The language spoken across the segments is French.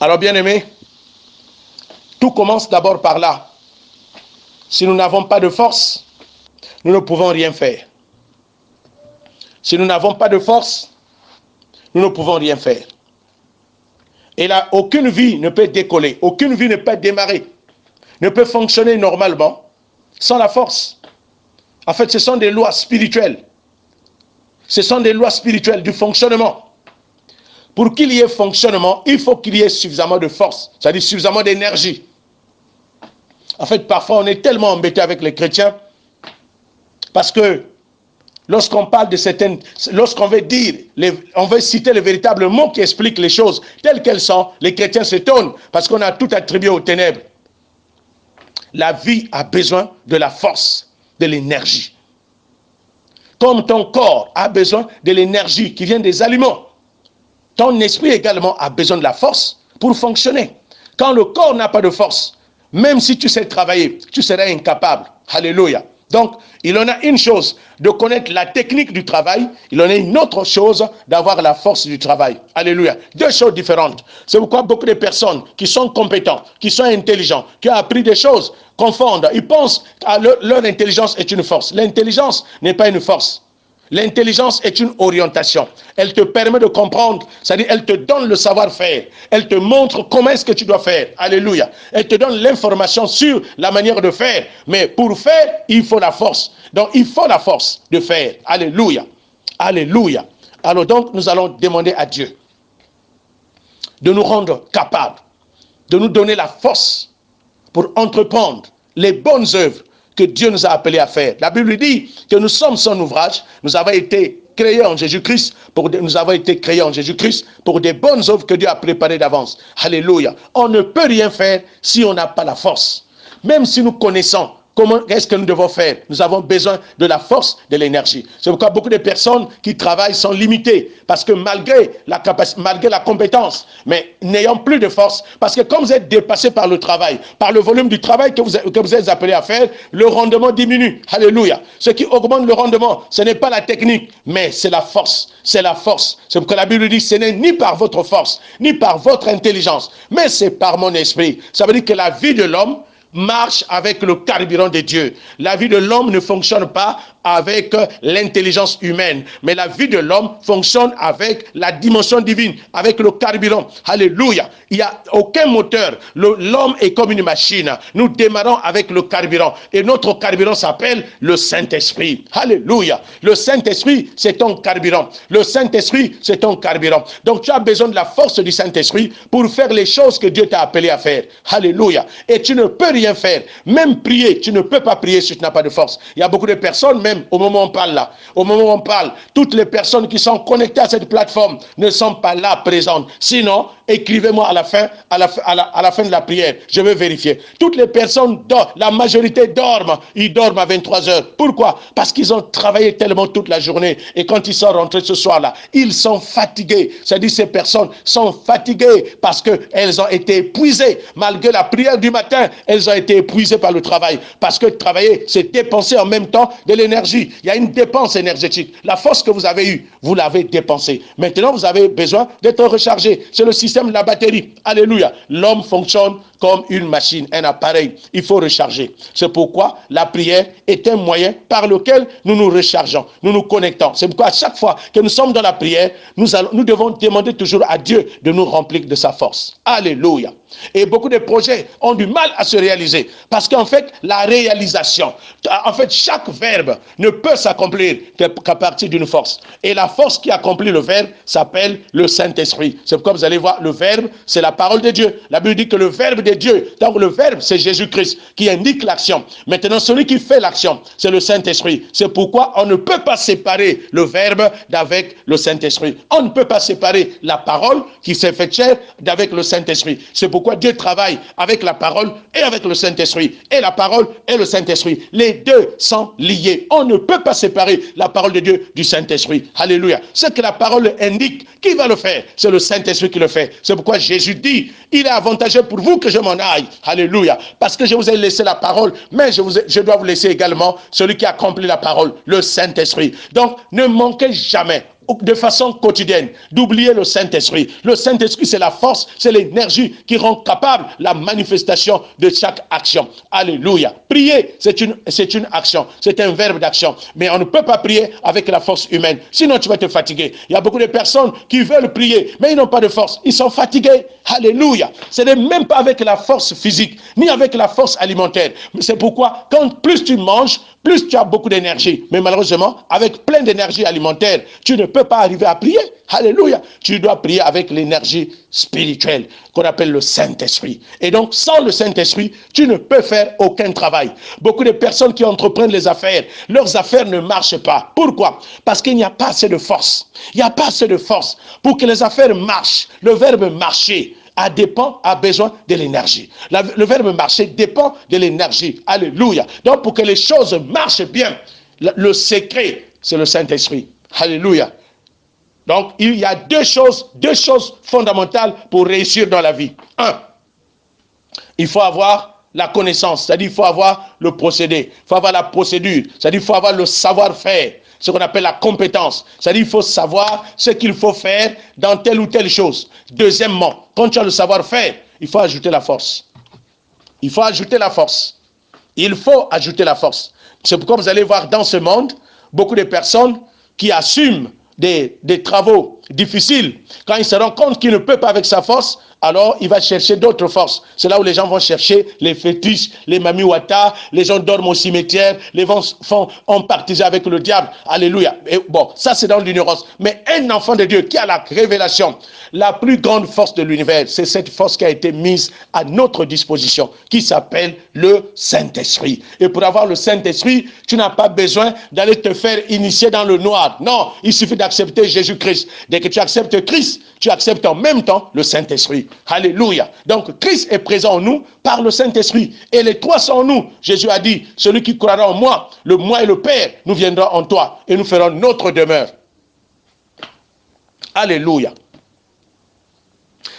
Alors bien aimé, tout commence d'abord par là. Si nous n'avons pas de force, nous ne pouvons rien faire. Si nous n'avons pas de force, nous ne pouvons rien faire. Et là, aucune vie ne peut décoller, aucune vie ne peut démarrer, ne peut fonctionner normalement sans la force. En fait, ce sont des lois spirituelles. Ce sont des lois spirituelles du fonctionnement. Pour qu'il y ait fonctionnement, il faut qu'il y ait suffisamment de force, c'est-à-dire suffisamment d'énergie. En fait, parfois, on est tellement embêté avec les chrétiens parce que lorsqu'on parle de certaines, lorsqu'on veut dire, on veut citer les véritables mots qui expliquent les choses telles qu'elles sont, les chrétiens s'étonnent parce qu'on a tout attribué aux ténèbres. La vie a besoin de la force, de l'énergie. Comme ton corps a besoin de l'énergie qui vient des aliments, ton esprit également a besoin de la force pour fonctionner. Quand le corps n'a pas de force, même si tu sais travailler, tu seras incapable. Alléluia. Donc, il en a une chose de connaître la technique du travail, il en a une autre chose d'avoir la force du travail. Alléluia. Deux choses différentes. C'est pourquoi beaucoup de personnes qui sont compétentes, qui sont intelligents, qui ont appris des choses, confondent. Ils pensent que leur intelligence est une force. L'intelligence n'est pas une force. L'intelligence est une orientation. Elle te permet de comprendre, c'est-à-dire elle te donne le savoir-faire. Elle te montre comment est-ce que tu dois faire. Alléluia. Elle te donne l'information sur la manière de faire. Mais pour faire, il faut la force. Donc il faut la force de faire. Alléluia. Alléluia. Alors donc nous allons demander à Dieu de nous rendre capables, de nous donner la force pour entreprendre les bonnes œuvres que Dieu nous a appelés à faire. La Bible dit que nous sommes son ouvrage, nous avons été créés en Jésus-Christ, nous avons été créés en Jésus-Christ pour des bonnes œuvres que Dieu a préparées d'avance. Alléluia. On ne peut rien faire si on n'a pas la force. Même si nous connaissons comment est-ce que nous devons faire, nous avons besoin de la force, de l'énergie. C'est pourquoi beaucoup de personnes qui travaillent sont limitées, parce que malgré la capacité, malgré la compétence, mais n'ayant plus de force, parce que comme vous êtes dépassé par le travail, par le volume du travail que vous êtes appelé à faire, le rendement diminue. Alléluia. Ce qui augmente le rendement, ce n'est pas la technique, mais c'est la force. C'est la force. C'est pourquoi la Bible dit, ce n'est ni par votre force, ni par votre intelligence, mais c'est par mon esprit. Ça veut dire que la vie de l'homme marche avec le carburant de Dieu. La vie de l'homme ne fonctionne pas avec l'intelligence humaine, mais la vie de l'homme fonctionne avec la dimension divine, avec le carburant. Alléluia. Il n'y a aucun moteur. L'homme est comme une machine. Nous démarrons avec le carburant. Et notre carburant s'appelle le Saint-Esprit. Alléluia. Le Saint-Esprit, c'est ton carburant. Le Saint-Esprit, c'est ton carburant. Donc tu as besoin de la force du Saint-Esprit pour faire les choses que Dieu t'a appelé à faire. Alléluia. Et tu ne peux rien faire. Même prier, tu ne peux pas prier si tu n'as pas de force. Il y a beaucoup de personnes, même au moment où on parle là, au moment où on parle, toutes les personnes qui sont connectées à cette plateforme ne sont pas là présentes. Sinon, écrivez-moi à la fin de la prière. Je vais vérifier. Toutes les personnes dorment, la majorité dorment. Ils dorment à 23 heures. Pourquoi? Parce qu'ils ont travaillé tellement toute la journée. Et quand ils sont rentrés ce soir-là, ils sont fatigués. C'est-à-dire ces personnes sont fatiguées parce qu'elles ont été épuisées. Malgré la prière du matin, elles ont été épuisées par le travail. Parce que travailler, c'est dépenser en même temps de l'énergie. Il y a une dépense énergétique. La force que vous avez eue, vous l'avez dépensée. Maintenant, vous avez besoin d'être rechargé. C'est le système de la batterie. Alléluia. L'homme fonctionne comme une machine, un appareil. Il faut recharger. C'est pourquoi la prière est un moyen par lequel nous nous rechargeons, nous nous connectons. C'est pourquoi à chaque fois que nous sommes dans la prière, nous devons demander toujours à Dieu de nous remplir de sa force. Alléluia. Et beaucoup de projets ont du mal à se réaliser parce qu'en fait, la réalisation, en fait, chaque verbe ne peut s'accomplir qu'à partir d'une force. Et la force qui accomplit le verbe s'appelle le Saint-Esprit. C'est pourquoi vous allez voir, le verbe, c'est la parole de Dieu. La Bible dit que le verbe de Dieu, donc le verbe, c'est Jésus-Christ qui indique l'action. Maintenant, celui qui fait l'action, c'est le Saint-Esprit. C'est pourquoi on ne peut pas séparer le verbe d'avec le Saint-Esprit. On ne peut pas séparer la parole qui s'est faite chair d'avec le Saint-Esprit. C'est pourquoi Dieu travaille avec la parole et avec le Saint-Esprit. Et la parole et le Saint-Esprit. Les deux sont liés. On ne peut pas séparer la parole de Dieu du Saint-Esprit. Alléluia. Ce que la parole indique, qui va le faire? C'est le Saint-Esprit qui le fait. C'est pourquoi Jésus dit, il est avantageux pour vous que je m'en aille. Alléluia. Parce que je vous ai laissé la parole, mais je dois vous laisser également celui qui accomplit la parole, le Saint-Esprit. Donc, ne manquez jamais de façon quotidienne, d'oublier le Saint-Esprit. Le Saint-Esprit, c'est la force, c'est l'énergie qui rend capable la manifestation de chaque action. Alléluia. Prier, c'est une action, c'est un verbe d'action. Mais on ne peut pas prier avec la force humaine, sinon tu vas te fatiguer. Il y a beaucoup de personnes qui veulent prier, mais ils n'ont pas de force. Ils sont fatigués. Alléluia. Ce n'est même pas avec la force physique, ni avec la force alimentaire. C'est pourquoi, quand plus tu manges, plus tu as beaucoup d'énergie. Mais malheureusement, avec plein d'énergie alimentaire, tu ne peux pas arriver à prier. Alléluia. Tu dois prier avec l'énergie spirituelle qu'on appelle le Saint-Esprit. Et donc, sans le Saint-Esprit, tu ne peux faire aucun travail. Beaucoup de personnes qui entreprennent les affaires, leurs affaires ne marchent pas. Pourquoi? Parce qu'il n'y a pas assez de force. Il n'y a pas assez de force pour que les affaires marchent. Le verbe marcher a besoin de l'énergie. Le verbe marcher dépend de l'énergie. Alléluia. Donc, pour que les choses marchent bien, le secret, c'est le Saint-Esprit. Alléluia. Donc, il y a deux choses fondamentales pour réussir dans la vie. Un, il faut avoir la connaissance, c'est-à-dire il faut avoir le procédé, il faut avoir la procédure, c'est-à-dire il faut avoir le savoir-faire, ce qu'on appelle la compétence, c'est-à-dire il faut savoir ce qu'il faut faire dans telle ou telle chose. Deuxièmement, quand tu as le savoir-faire, il faut ajouter la force. Il faut ajouter la force. Il faut ajouter la force. C'est pourquoi vous allez voir dans ce monde beaucoup de personnes qui assument des travaux difficiles. Quand il se rend compte qu'il ne peut pas avec sa force, alors il va chercher d'autres forces. C'est là où les gens vont chercher les fétiches, les mamiwata, les gens dorment au cimetière, les gens font en partisan avec le diable. Alléluia. Et bon, ça c'est dans l'ignorance. Mais un enfant de Dieu qui a la révélation, la plus grande force de l'univers, c'est cette force qui a été mise à notre disposition, qui s'appelle le Saint-Esprit. Et pour avoir le Saint-Esprit, tu n'as pas besoin d'aller te faire initier dans le noir. Non, il suffit d'accepter Jésus-Christ. Dès que tu acceptes Christ, tu acceptes en même temps le Saint-Esprit. Alléluia. Donc Christ est présent en nous par le Saint-Esprit. Et les trois sont en nous. Jésus a dit, celui qui croira en moi, le moi et le Père, nous viendrons en toi et nous ferons notre demeure. Alléluia.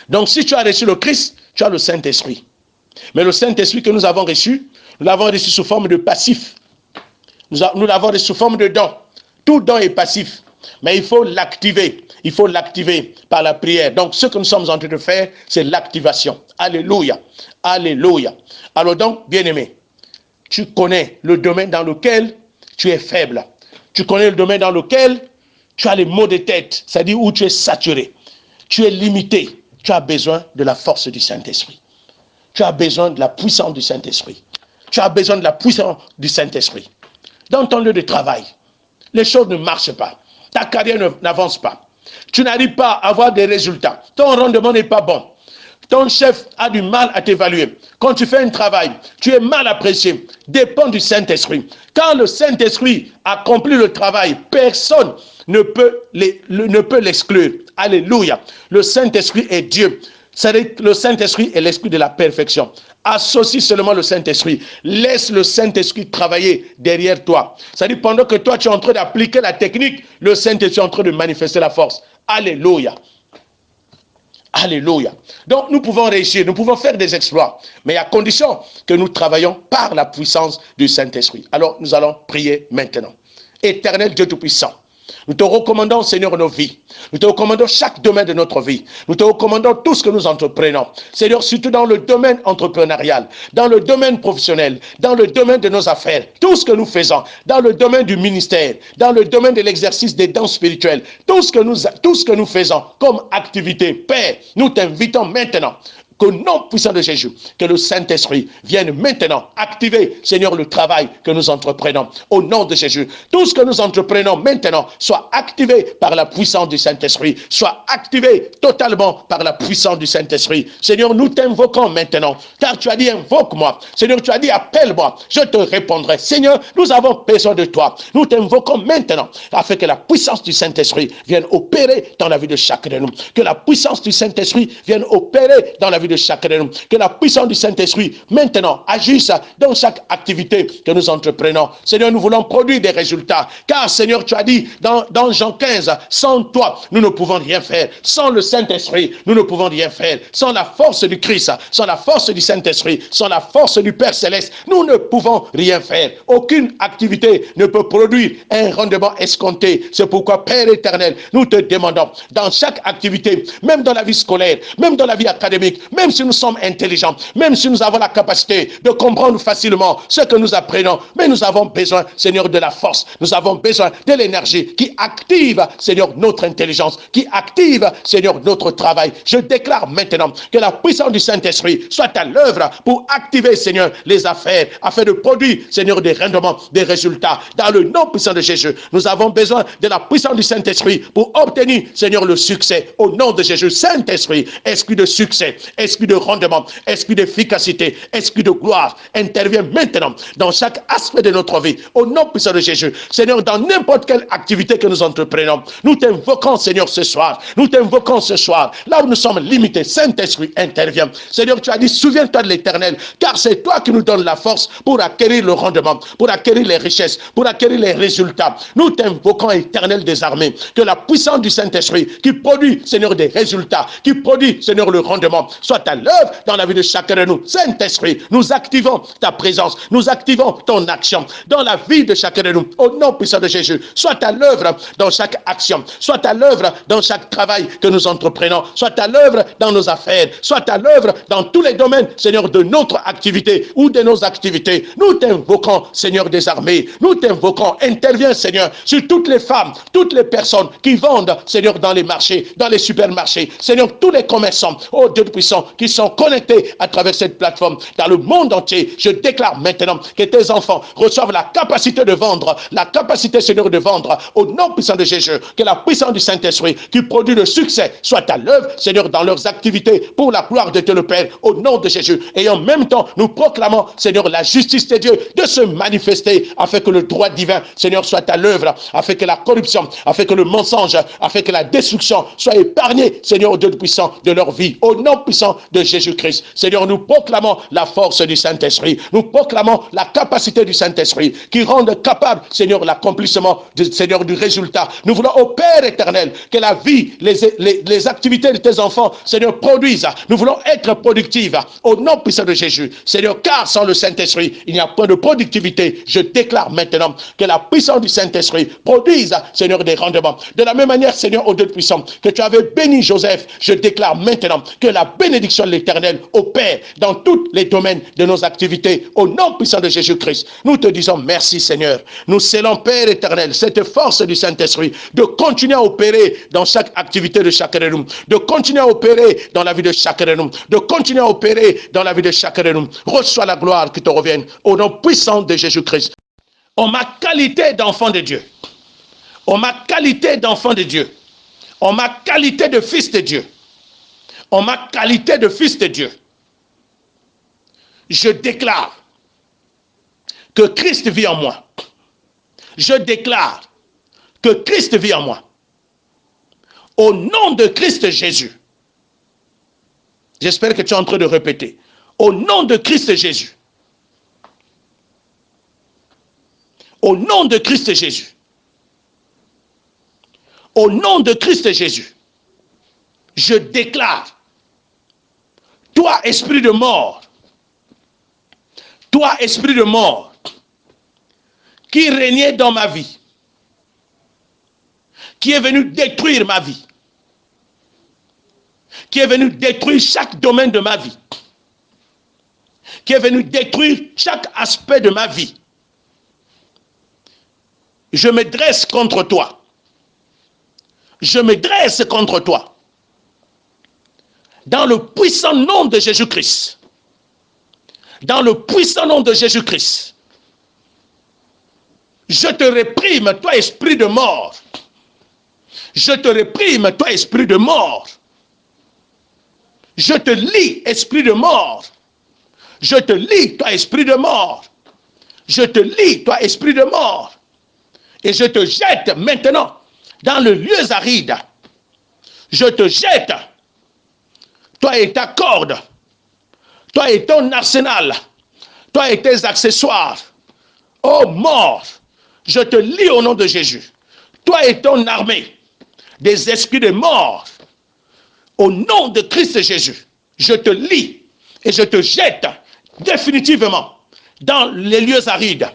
Donc si tu as reçu le Christ, tu as le Saint-Esprit. Mais le Saint-Esprit que nous avons reçu, nous l'avons reçu sous forme de passif. Nous l'avons reçu sous forme de don. Tout don est passif. Mais il faut l'activer. Il faut l'activer par la prière. Donc, ce que nous sommes en train de faire, c'est l'activation. Alléluia. Alléluia. Alors donc, bien-aimé, tu connais le domaine dans lequel tu es faible. Tu connais le domaine dans lequel tu as les maux de tête, c'est-à-dire où tu es saturé. Tu es limité. Tu as besoin de la force du Saint-Esprit. Tu as besoin de la puissance du Saint-Esprit. Tu as besoin de la puissance du Saint-Esprit. Dans ton lieu de travail, les choses ne marchent pas. Ta carrière n'avance pas. Tu n'arrives pas à avoir des résultats. Ton rendement n'est pas bon. Ton chef a du mal à t'évaluer. Quand tu fais un travail, tu es mal apprécié. Dépend du Saint-Esprit. Quand le Saint-Esprit accomplit le travail, personne ne peut l'exclure. Alléluia. Le Saint-Esprit est Dieu. C'est-à-dire que le Saint-Esprit est l'esprit de la perfection. Associe seulement le Saint-Esprit. Laisse le Saint-Esprit travailler derrière toi. C'est-à-dire pendant que toi tu es en train d'appliquer la technique, le Saint-Esprit est en train de manifester la force. Alléluia. Alléluia. Donc nous pouvons réussir, nous pouvons faire des exploits, mais à condition que nous travaillons par la puissance du Saint-Esprit. Alors nous allons prier maintenant. Éternel Dieu Tout-Puissant, nous te recommandons, Seigneur, nos vies. Nous te recommandons chaque domaine de notre vie. Nous te recommandons tout ce que nous entreprenons. Seigneur, surtout dans le domaine entrepreneurial, dans le domaine professionnel, dans le domaine de nos affaires, tout ce que nous faisons, dans le domaine du ministère, dans le domaine de l'exercice des dons spirituels, tout ce que nous faisons comme activité, Père, nous t'invitons maintenant. Qu'au nom puissant de Jésus, que le Saint-Esprit vienne maintenant activer, Seigneur, le travail que nous entreprenons. Au nom de Jésus, tout ce que nous entreprenons maintenant soit activé par la puissance du Saint-Esprit, soit activé totalement par la puissance du Saint-Esprit. Seigneur, nous t'invoquons maintenant, car tu as dit invoque-moi. Seigneur, tu as dit appelle-moi, je te répondrai. Seigneur, nous avons besoin de toi. Nous t'invoquons maintenant, afin que la puissance du Saint-Esprit vienne opérer dans la vie de chacun de nous. Que la puissance du Saint-Esprit vienne opérer dans la vie vie de chacun de nous. Que la puissance du Saint-Esprit, maintenant, agisse dans chaque activité que nous entreprenons. Seigneur, nous voulons produire des résultats. Car, Seigneur, tu as dit dans Jean 15, sans toi, nous ne pouvons rien faire. Sans le Saint-Esprit, nous ne pouvons rien faire. Sans la force du Christ, sans la force du Saint-Esprit, sans la force du Père Céleste, nous ne pouvons rien faire. Aucune activité ne peut produire un rendement escompté. C'est pourquoi, Père éternel, nous te demandons, dans chaque activité, même dans la vie scolaire, même dans la vie académique, même si nous sommes intelligents, même si nous avons la capacité de comprendre facilement ce que nous apprenons, mais nous avons besoin, Seigneur, de la force. Nous avons besoin de l'énergie qui active, Seigneur, notre intelligence, qui active, Seigneur, notre travail. Je déclare maintenant que la puissance du Saint-Esprit soit à l'œuvre pour activer, Seigneur, les affaires, afin de produire, Seigneur, des rendements, des résultats. Dans le nom puissant de Jésus, nous avons besoin de la puissance du Saint-Esprit pour obtenir, Seigneur, le succès. Au nom de Jésus, Saint-Esprit, esprit de succès, esprit de rendement, esprit d'efficacité, esprit de gloire, intervient maintenant dans chaque aspect de notre vie. Au nom puissant de Jésus, Seigneur, dans n'importe quelle activité que nous entreprenons, nous t'invoquons, Seigneur, ce soir. Nous t'invoquons ce soir. Là où nous sommes limités, Saint-Esprit intervient. Seigneur, tu as dit, souviens-toi de l'Éternel, car c'est toi qui nous donnes la force pour acquérir le rendement, pour acquérir les richesses, pour acquérir les résultats. Nous t'invoquons, Éternel des armées, que la puissance du Saint-Esprit qui produit, Seigneur, des résultats, qui produit, Seigneur, le rendement, soit à l'œuvre dans la vie de chacun de nous. Saint-Esprit, nous activons ta présence, nous activons ton action dans la vie de chacun de nous. Au nom puissant de Jésus, soit à l'œuvre dans chaque action, soit à l'œuvre dans chaque travail que nous entreprenons, soit à l'œuvre dans nos affaires, soit à l'œuvre dans tous les domaines, Seigneur, de notre activité ou de nos activités. Nous t'invoquons, Seigneur des armées, nous t'invoquons, interviens, Seigneur, sur toutes les femmes, toutes les personnes qui vendent, Seigneur, dans les marchés, dans les supermarchés, Seigneur, tous les commerçants, oh Dieu puissant, qui sont connectés à travers cette plateforme, dans le monde entier. Je déclare maintenant que tes enfants reçoivent la capacité de vendre, la capacité, Seigneur, de vendre, au nom puissant de Jésus, que la puissance du Saint-Esprit qui produit le succès soit à l'œuvre, Seigneur, dans leurs activités, pour la gloire de Dieu le Père, au nom de Jésus. Et en même temps, nous proclamons, Seigneur, la justice de Dieu de se manifester, afin que le droit divin, Seigneur, soit à l'œuvre, afin que la corruption, afin que le mensonge, afin que la destruction soit épargnée, Seigneur, au Dieu puissant de leur vie, au nom puissant de Jésus-Christ. Seigneur, nous proclamons la force du Saint-Esprit, nous proclamons la capacité du Saint-Esprit qui rend capable, Seigneur, l'accomplissement, Seigneur, du résultat. Nous voulons, au Père éternel, que la vie, les activités de tes enfants, Seigneur, produisent. Nous voulons être productifs au nom puissant de Jésus. Seigneur, car sans le Saint-Esprit, il n'y a pas de productivité. Je déclare maintenant que la puissance du Saint-Esprit produise, Seigneur, des rendements. De la même manière, Seigneur, au Dieu puissant, que tu avais béni Joseph, je déclare maintenant que la bénédiction de l'Éternel opère dans tous les domaines de nos activités. Au nom puissant de Jésus-Christ, nous te disons merci, Seigneur. Nous scellons, Père éternel, cette force du Saint-Esprit de continuer à opérer dans chaque activité de chacun de nous, de continuer à opérer dans la vie de chacun de nous, de continuer à opérer dans la vie de chacun de nous. Reçois la gloire qui te revienne au nom puissant de Jésus-Christ. En ma qualité d'enfant de Dieu, en ma qualité d'enfant de Dieu, en ma qualité de fils de Dieu, en ma qualité de fils de Dieu, je déclare que Christ vit en moi. Je déclare que Christ vit en moi. Au nom de Christ Jésus. J'espère que tu es en train de répéter. Au nom de Christ Jésus. Au nom de Christ Jésus. Au nom de Christ Jésus. Je déclare. Toi, esprit de mort. Toi, esprit de mort. Qui régnait dans ma vie. Qui est venu détruire ma vie. Qui est venu détruire chaque domaine de ma vie. Qui est venu détruire chaque aspect de ma vie. Je me dresse contre toi. Je me dresse contre toi. Dans le puissant nom de Jésus-Christ. Dans le puissant nom de Jésus-Christ. Je te réprime, toi esprit de mort. Je te réprime, toi esprit de mort. Je te lie, esprit de mort. Je te lie, toi esprit de mort. Je te lie, toi esprit de mort. Et je te jette maintenant dans le lieu aride. Je te jette, toi et ta corde, toi et ton arsenal, toi et tes accessoires. Oh mort, je te lie au nom de Jésus. Toi et ton armée des esprits de mort, au nom de Christ Jésus, je te lie et je te jette définitivement dans les lieux arides,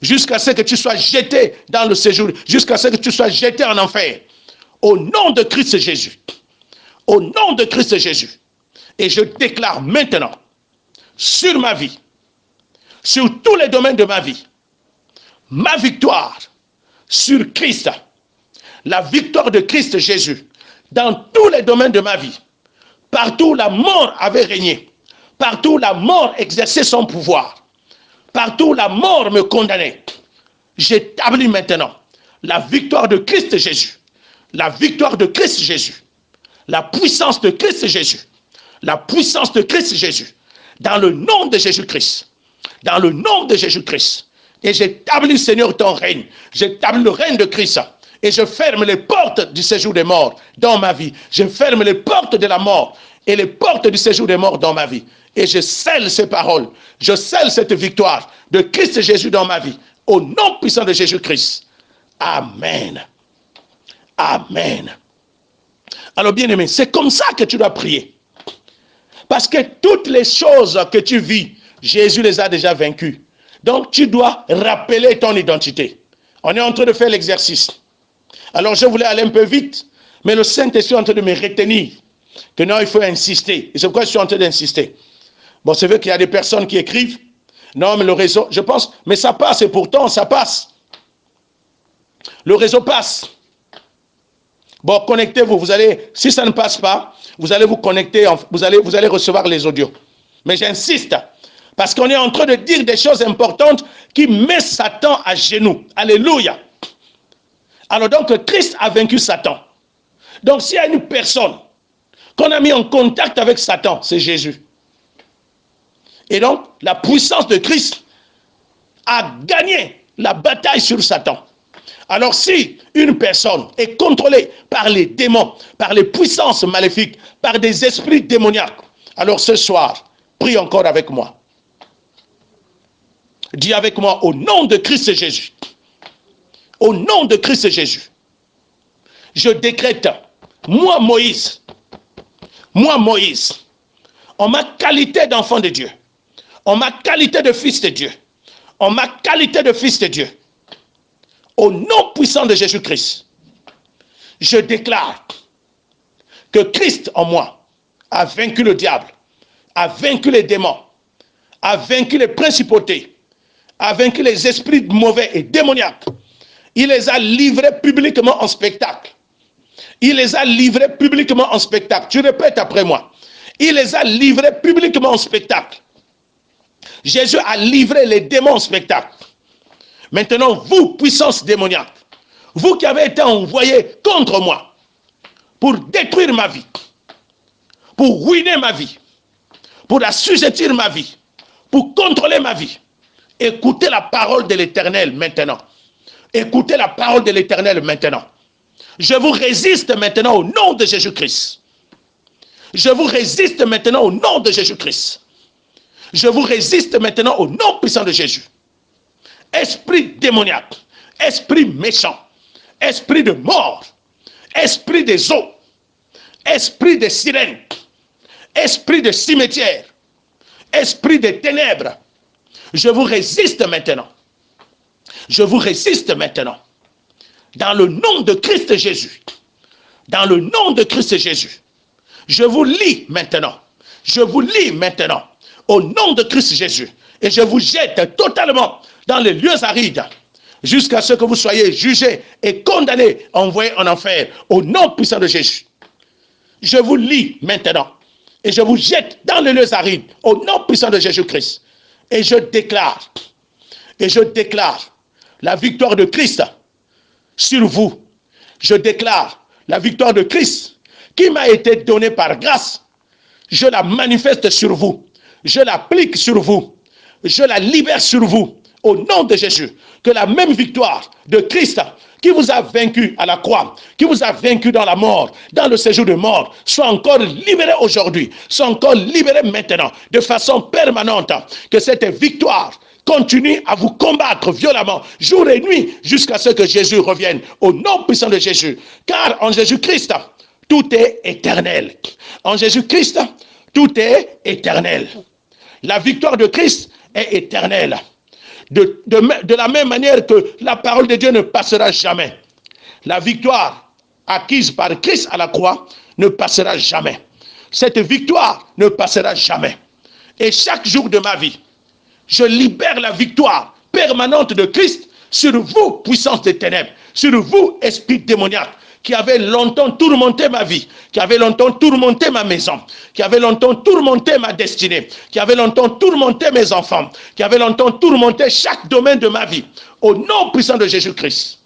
jusqu'à ce que tu sois jeté dans le séjour, jusqu'à ce que tu sois jeté en enfer. Au nom de Christ Jésus. Au nom de Christ Jésus. Et je déclare maintenant, sur ma vie, sur tous les domaines de ma vie, ma victoire sur Christ, la victoire de Christ Jésus, dans tous les domaines de ma vie, partout où la mort avait régné, partout où la mort exerçait son pouvoir, partout où la mort me condamnait, j'établis maintenant la victoire de Christ Jésus, la victoire de Christ Jésus, la puissance de Christ Jésus, la puissance de Christ Jésus, dans le nom de Jésus-Christ, dans le nom de Jésus-Christ. Et j'établis, Seigneur, ton règne, j'établis le règne de Christ, et je ferme les portes du séjour des morts dans ma vie, je ferme les portes de la mort, et les portes du séjour des morts dans ma vie, et je scelle ces paroles, je scelle cette victoire de Christ Jésus dans ma vie, au nom puissant de Jésus-Christ. Amen. Amen. Alors bien aimé, c'est comme ça que tu dois prier. Parce que toutes les choses que tu vis, Jésus les a déjà vaincues. Donc tu dois rappeler ton identité. On est en train de faire l'exercice. Alors je voulais aller un peu vite, mais le Saint-Esprit est en train de me retenir. Que non, il faut insister. Et c'est pourquoi je suis en train d'insister. Bon, c'est vrai qu'il y a des personnes qui écrivent. Non, mais le réseau, je pense, mais ça passe et pourtant ça passe. Le réseau passe. Bon, connectez-vous, vous allez, si ça ne passe pas, vous allez vous connecter, vous allez recevoir les audios. Mais j'insiste, parce qu'on est en train de dire des choses importantes qui mettent Satan à genoux. Alléluia. Alors donc, Christ a vaincu Satan. Donc, s'il y a une personne qu'on a mis en contact avec Satan, c'est Jésus. Et donc, la puissance de Christ a gagné la bataille sur Satan. Alors si une personne est contrôlée par les démons, par les puissances maléfiques, par des esprits démoniaques, alors ce soir, prie encore avec moi. Dis avec moi, au nom de Christ Jésus, au nom de Christ Jésus, je décrète, moi Moïse, en ma qualité d'enfant de Dieu, en ma qualité de fils de Dieu, en ma qualité de fils de Dieu, au nom puissant de Jésus-Christ, je déclare que Christ en moi a vaincu le diable, a vaincu les démons, a vaincu les principautés, a vaincu les esprits mauvais et démoniaques. Il les a livrés publiquement en spectacle. Il les a livrés publiquement en spectacle. Tu répètes après moi. Il les a livrés publiquement en spectacle. Jésus a livré les démons en spectacle. Maintenant, vous, puissance démoniaque, vous qui avez été envoyés contre moi pour détruire ma vie, pour ruiner ma vie, pour assujettir ma vie, pour contrôler ma vie, écoutez la parole de l'Éternel maintenant. Écoutez la parole de l'Éternel maintenant. Je vous résiste maintenant au nom de Jésus-Christ. Je vous résiste maintenant au nom de Jésus-Christ. Je vous résiste maintenant au nom puissant de Jésus. Esprit démoniaque, esprit méchant, esprit de mort, esprit des eaux, esprit des sirènes, esprit de cimetière, esprit des ténèbres, je vous résiste maintenant. Je vous résiste maintenant. Dans le nom de Christ Jésus, dans le nom de Christ Jésus, je vous lie maintenant. Je vous lie maintenant au nom de Christ Jésus et je vous jette totalement dans les lieux arides, jusqu'à ce que vous soyez jugés et condamnés, envoyés en enfer, au nom puissant de Jésus. Je vous lie maintenant, et je vous jette dans les lieux arides, au nom puissant de Jésus-Christ. Et je déclare la victoire de Christ sur vous. Je déclare la victoire de Christ qui m'a été donnée par grâce. Je la manifeste sur vous. Je l'applique sur vous. Je la libère sur vous. au nom de Jésus, que la même victoire de Christ qui vous a vaincu à la croix, qui vous a vaincu dans la mort, dans le séjour de mort, soit encore libérée aujourd'hui, soit encore libérée maintenant, de façon permanente, que cette victoire continue à vous combattre violemment, jour et nuit, jusqu'à ce que Jésus revienne, au nom puissant de Jésus. Car en Jésus-Christ, tout est éternel. En Jésus-Christ, tout est éternel. La victoire de Christ est éternelle. De la même manière que la parole de Dieu ne passera jamais. La victoire acquise par Christ à la croix ne passera jamais. Cette victoire ne passera jamais. Et chaque jour de ma vie, je libère la victoire permanente de Christ sur vous, puissance des ténèbres, sur vous, esprit démoniaque, qui avait longtemps tourmenté ma vie, qui avait longtemps tourmenté ma maison, qui avait longtemps tourmenté ma destinée, qui avait longtemps tourmenté mes enfants, qui avait longtemps tourmenté chaque domaine de ma vie. Au nom puissant de Jésus-Christ,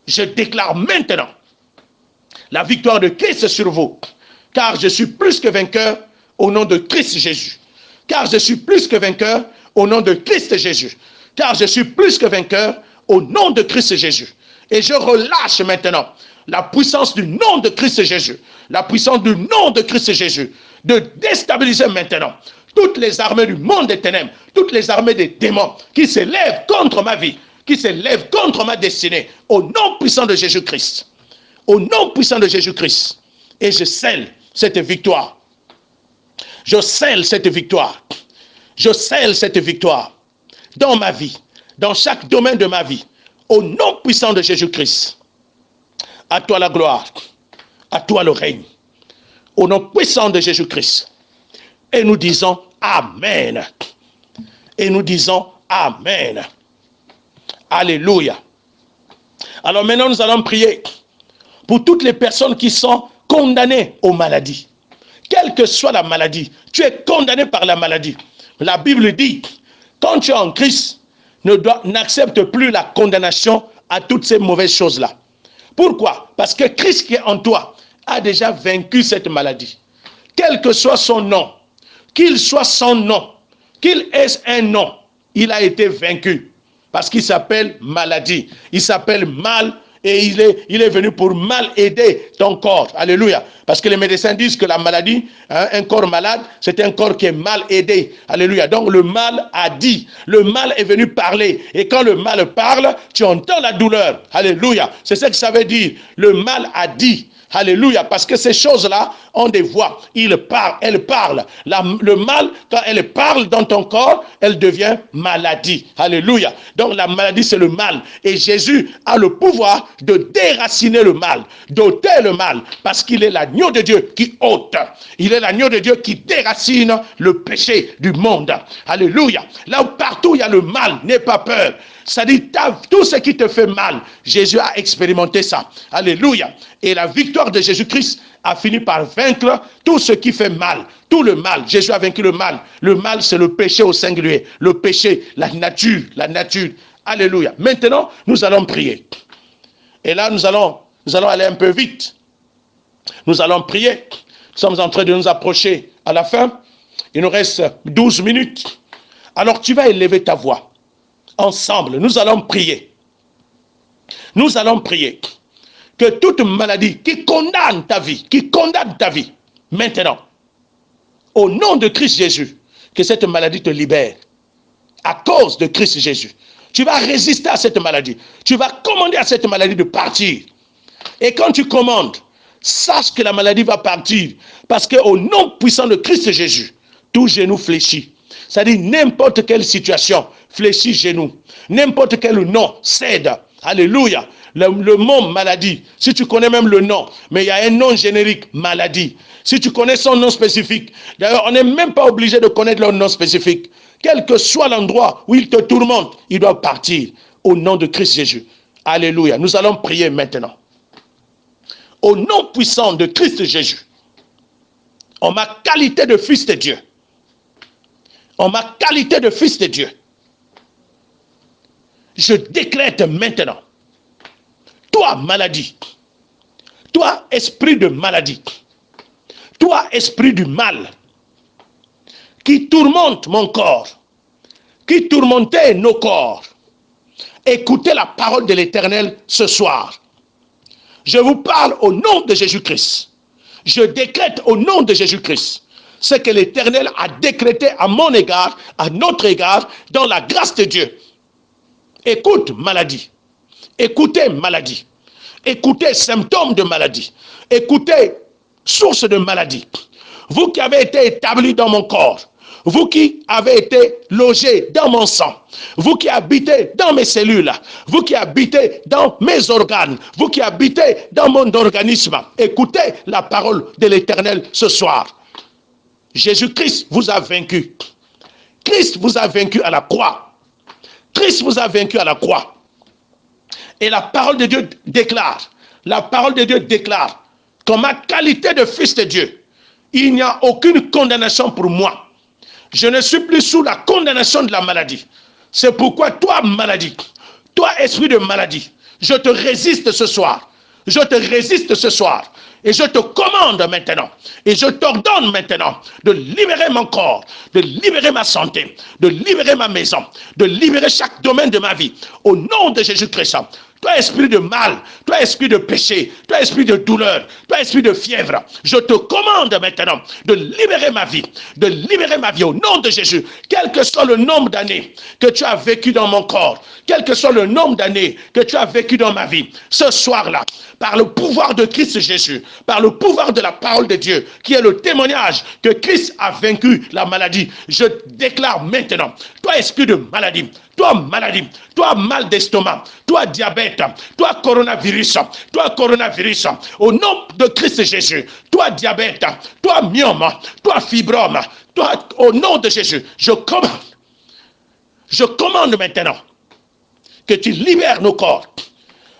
je déclare maintenant la victoire de Christ sur vous, car je suis plus que vainqueur au nom de Christ Jésus. Car je suis plus que vainqueur au nom de Christ Jésus. Car je suis plus que vainqueur au nom de Christ Jésus. Et je relâche maintenant la puissance du nom de Christ Jésus. La puissance du nom de Christ Jésus. De déstabiliser maintenant toutes les armées du monde des ténèbres, toutes les armées des démons qui s'élèvent contre ma vie, qui s'élèvent contre ma destinée. Au nom puissant de Jésus-Christ. Au nom puissant de Jésus-Christ. Et je scelle cette victoire. Je scelle cette victoire. Je scelle cette victoire dans ma vie, dans chaque domaine de ma vie, au nom puissant de Jésus-Christ. À toi la gloire, à toi le règne, au nom puissant de Jésus-Christ. Et nous disons Amen. Et nous disons Amen. Alléluia. Alors maintenant nous allons prier pour toutes les personnes qui sont condamnées aux maladies. Quelle que soit la maladie, tu es condamné par la maladie. La Bible dit, quand tu es en Christ, n'accepte plus la condamnation à toutes ces mauvaises choses-là. Pourquoi? Parce que Christ qui est en toi a déjà vaincu cette maladie. Quel que soit son nom, qu'il soit son nom, qu'il ait un nom, il a été vaincu. Parce qu'il s'appelle maladie, il s'appelle mal. Et il est venu pour mal aider ton corps. Alléluia. Parce que les médecins disent que la maladie, un corps malade, c'est un corps qui est mal aidé. Alléluia. Donc le mal a dit. Le mal est venu parler. Et quand le mal parle, tu entends la douleur. Alléluia. C'est ce que ça veut dire. Le mal a dit. Alléluia, parce que ces choses-là ont des voix. Elles parlent. Le mal, quand elle parle dans ton corps, elle devient maladie. Alléluia. Donc la maladie, c'est le mal. Et Jésus a le pouvoir de déraciner le mal, d'ôter le mal, parce qu'il est l'agneau de Dieu qui ôte. Il est l'agneau de Dieu qui déracine le péché du monde. Alléluia. Là où partout il y a le mal, n'aie pas peur. Ça dit, tout ce qui te fait mal, Jésus a expérimenté ça. Alléluia. Et la victoire de Jésus-Christ a fini par vaincre tout ce qui fait mal. Tout le mal. Jésus a vaincu le mal. Le mal, c'est le péché au singulier. Le péché, la nature. La nature. Alléluia. Maintenant, nous allons prier. Et là, nous allons aller un peu vite. Nous allons prier. Nous sommes en train de nous approcher à la fin. Il nous reste 12 minutes. Alors, tu vas élever ta voix. Ensemble, nous allons prier. Nous allons prier que toute maladie qui condamne ta vie, maintenant, au nom de Christ Jésus, que cette maladie te libère. À cause de Christ Jésus. Tu vas résister à cette maladie. Tu vas commander à cette maladie de partir. Et quand tu commandes, sache que la maladie va partir. Parce qu'au nom puissant de Christ Jésus, tout genou fléchit. C'est-à-dire n'importe quelle situation fléchit genou. N'importe quel nom cède. Alléluia. Le mot maladie, si tu connais même le nom, mais il y a un nom générique, maladie. Si tu connais son nom spécifique, d'ailleurs on n'est même pas obligé de connaître leur nom spécifique. Quel que soit l'endroit où il te tourmente, il doit partir au nom de Christ Jésus. Alléluia. Nous allons prier maintenant. Au nom puissant de Christ Jésus, en ma qualité de fils de Dieu, en ma qualité de fils de Dieu, je décrète maintenant, toi maladie, toi esprit de maladie, toi esprit du mal, qui tourmente mon corps, qui tourmentaient nos corps. Écoutez la parole de l'Éternel ce soir. Je vous parle au nom de Jésus-Christ. Je décrète au nom de Jésus-Christ ce que l'Éternel a décrété à mon égard, à notre égard, dans la grâce de Dieu. Écoute, maladie. Écoutez, maladie. Écoutez, symptômes de maladie. Écoutez, source de maladie. Vous qui avez été établis dans mon corps, vous qui avez été logés dans mon sang, vous qui habitez dans mes cellules, vous qui habitez dans mes organes, vous qui habitez dans mon organisme, écoutez la parole de l'Éternel ce soir. Jésus-Christ vous a vaincu. Christ vous a vaincu à la croix. Christ vous a vaincu à la croix. Et la parole de Dieu déclare, qu'en ma qualité de fils de Dieu, il n'y a aucune condamnation pour moi. Je ne suis plus sous la condamnation de la maladie. C'est pourquoi toi, maladie, toi, esprit de maladie, je te résiste ce soir. Je te résiste ce soir. Et je te commande maintenant, et je t'ordonne maintenant de libérer mon corps, de libérer ma santé, de libérer ma maison, de libérer chaque domaine de ma vie. Au nom de Jésus-Christ, toi esprit de mal, toi esprit de péché, toi esprit de douleur, toi esprit de fièvre, je te commande maintenant de libérer ma vie au nom de Jésus. Quel que soit le nombre d'années que tu as vécu dans mon corps, quel que soit le nombre d'années que tu as vécu dans ma vie, ce soir-là, par le pouvoir de Christ Jésus, par le pouvoir de la parole de Dieu, qui est le témoignage que Christ a vaincu la maladie, je déclare maintenant, toi esprit de maladie, toi mal d'estomac, toi diabète, toi coronavirus, au nom de Christ Jésus, toi diabète, toi myome, toi fibrome, toi au nom de Jésus, je commande maintenant que tu libères nos corps.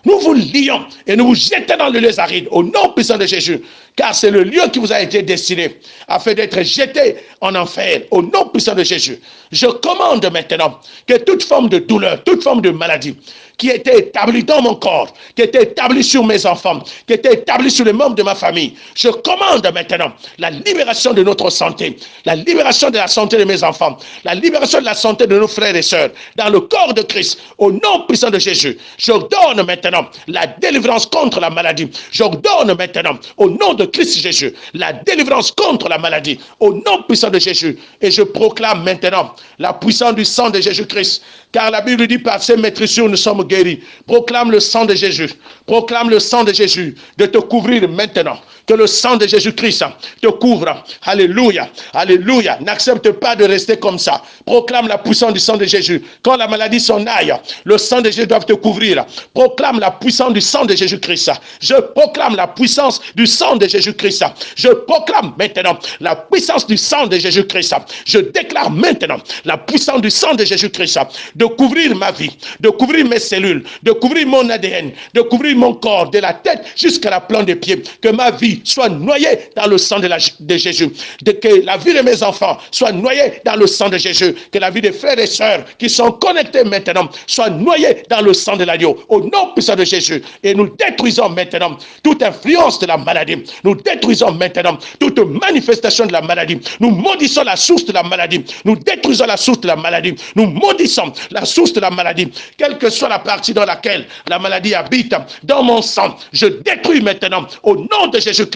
Nous vous lions et nous vous jetons dans le lieu aride au nom puissant de Jésus, car c'est le lieu qui vous a été destiné afin d'être jeté en enfer au nom puissant de Jésus. Je commande maintenant que toute forme de douleur, toute forme de maladie qui était établie dans mon corps, qui était établie sur mes enfants, qui était établie sur les membres de ma famille, je commande maintenant la libération de notre santé, la libération de la santé de mes enfants, la libération de la santé de nos frères et sœurs dans le corps de Christ au nom puissant de Jésus. J'ordonne maintenant la délivrance contre la maladie. J'ordonne maintenant au nom de Christ Jésus la délivrance contre la maladie au nom puissant de Jésus. Et je proclame maintenant la puissance du sang de Jésus-Christ, car la Bible dit par ses maîtrissures nous sommes guéris. Proclame le sang de Jésus, proclame le sang de Jésus de te couvrir maintenant. Que le sang de Jésus-Christ te couvre. Alléluia, alléluia. N'accepte pas de rester comme ça. Proclame la puissance du sang de Jésus. Quand la maladie s'en aille, le sang de Jésus doit te couvrir. Proclame la puissance du sang de Jésus-Christ. Je proclame la puissance du sang de Jésus-Christ. Je proclame maintenant la puissance du sang de Jésus-Christ. Je déclare maintenant la puissance du sang de Jésus-Christ de couvrir ma vie, de couvrir mes cellules, de couvrir mon ADN, de couvrir mon corps, de la tête jusqu'à la plante des pieds. Que ma vie soit noyée dans le sang de Jésus. Que la vie de mes enfants soit noyée dans le sang de Jésus. Que la vie des frères et sœurs qui sont connectés maintenant soit noyée dans le sang de l'agneau. Au nom puissant de Jésus. Et nous détruisons maintenant toute influence de la maladie. Nous détruisons maintenant toute manifestation de la maladie. Nous maudissons la source de la maladie. Nous détruisons la source de la maladie. Nous maudissons la source de la maladie. Quelle que soit la partie dans laquelle la maladie habite, dans mon sang, je détruis maintenant au nom de Jésus-Christ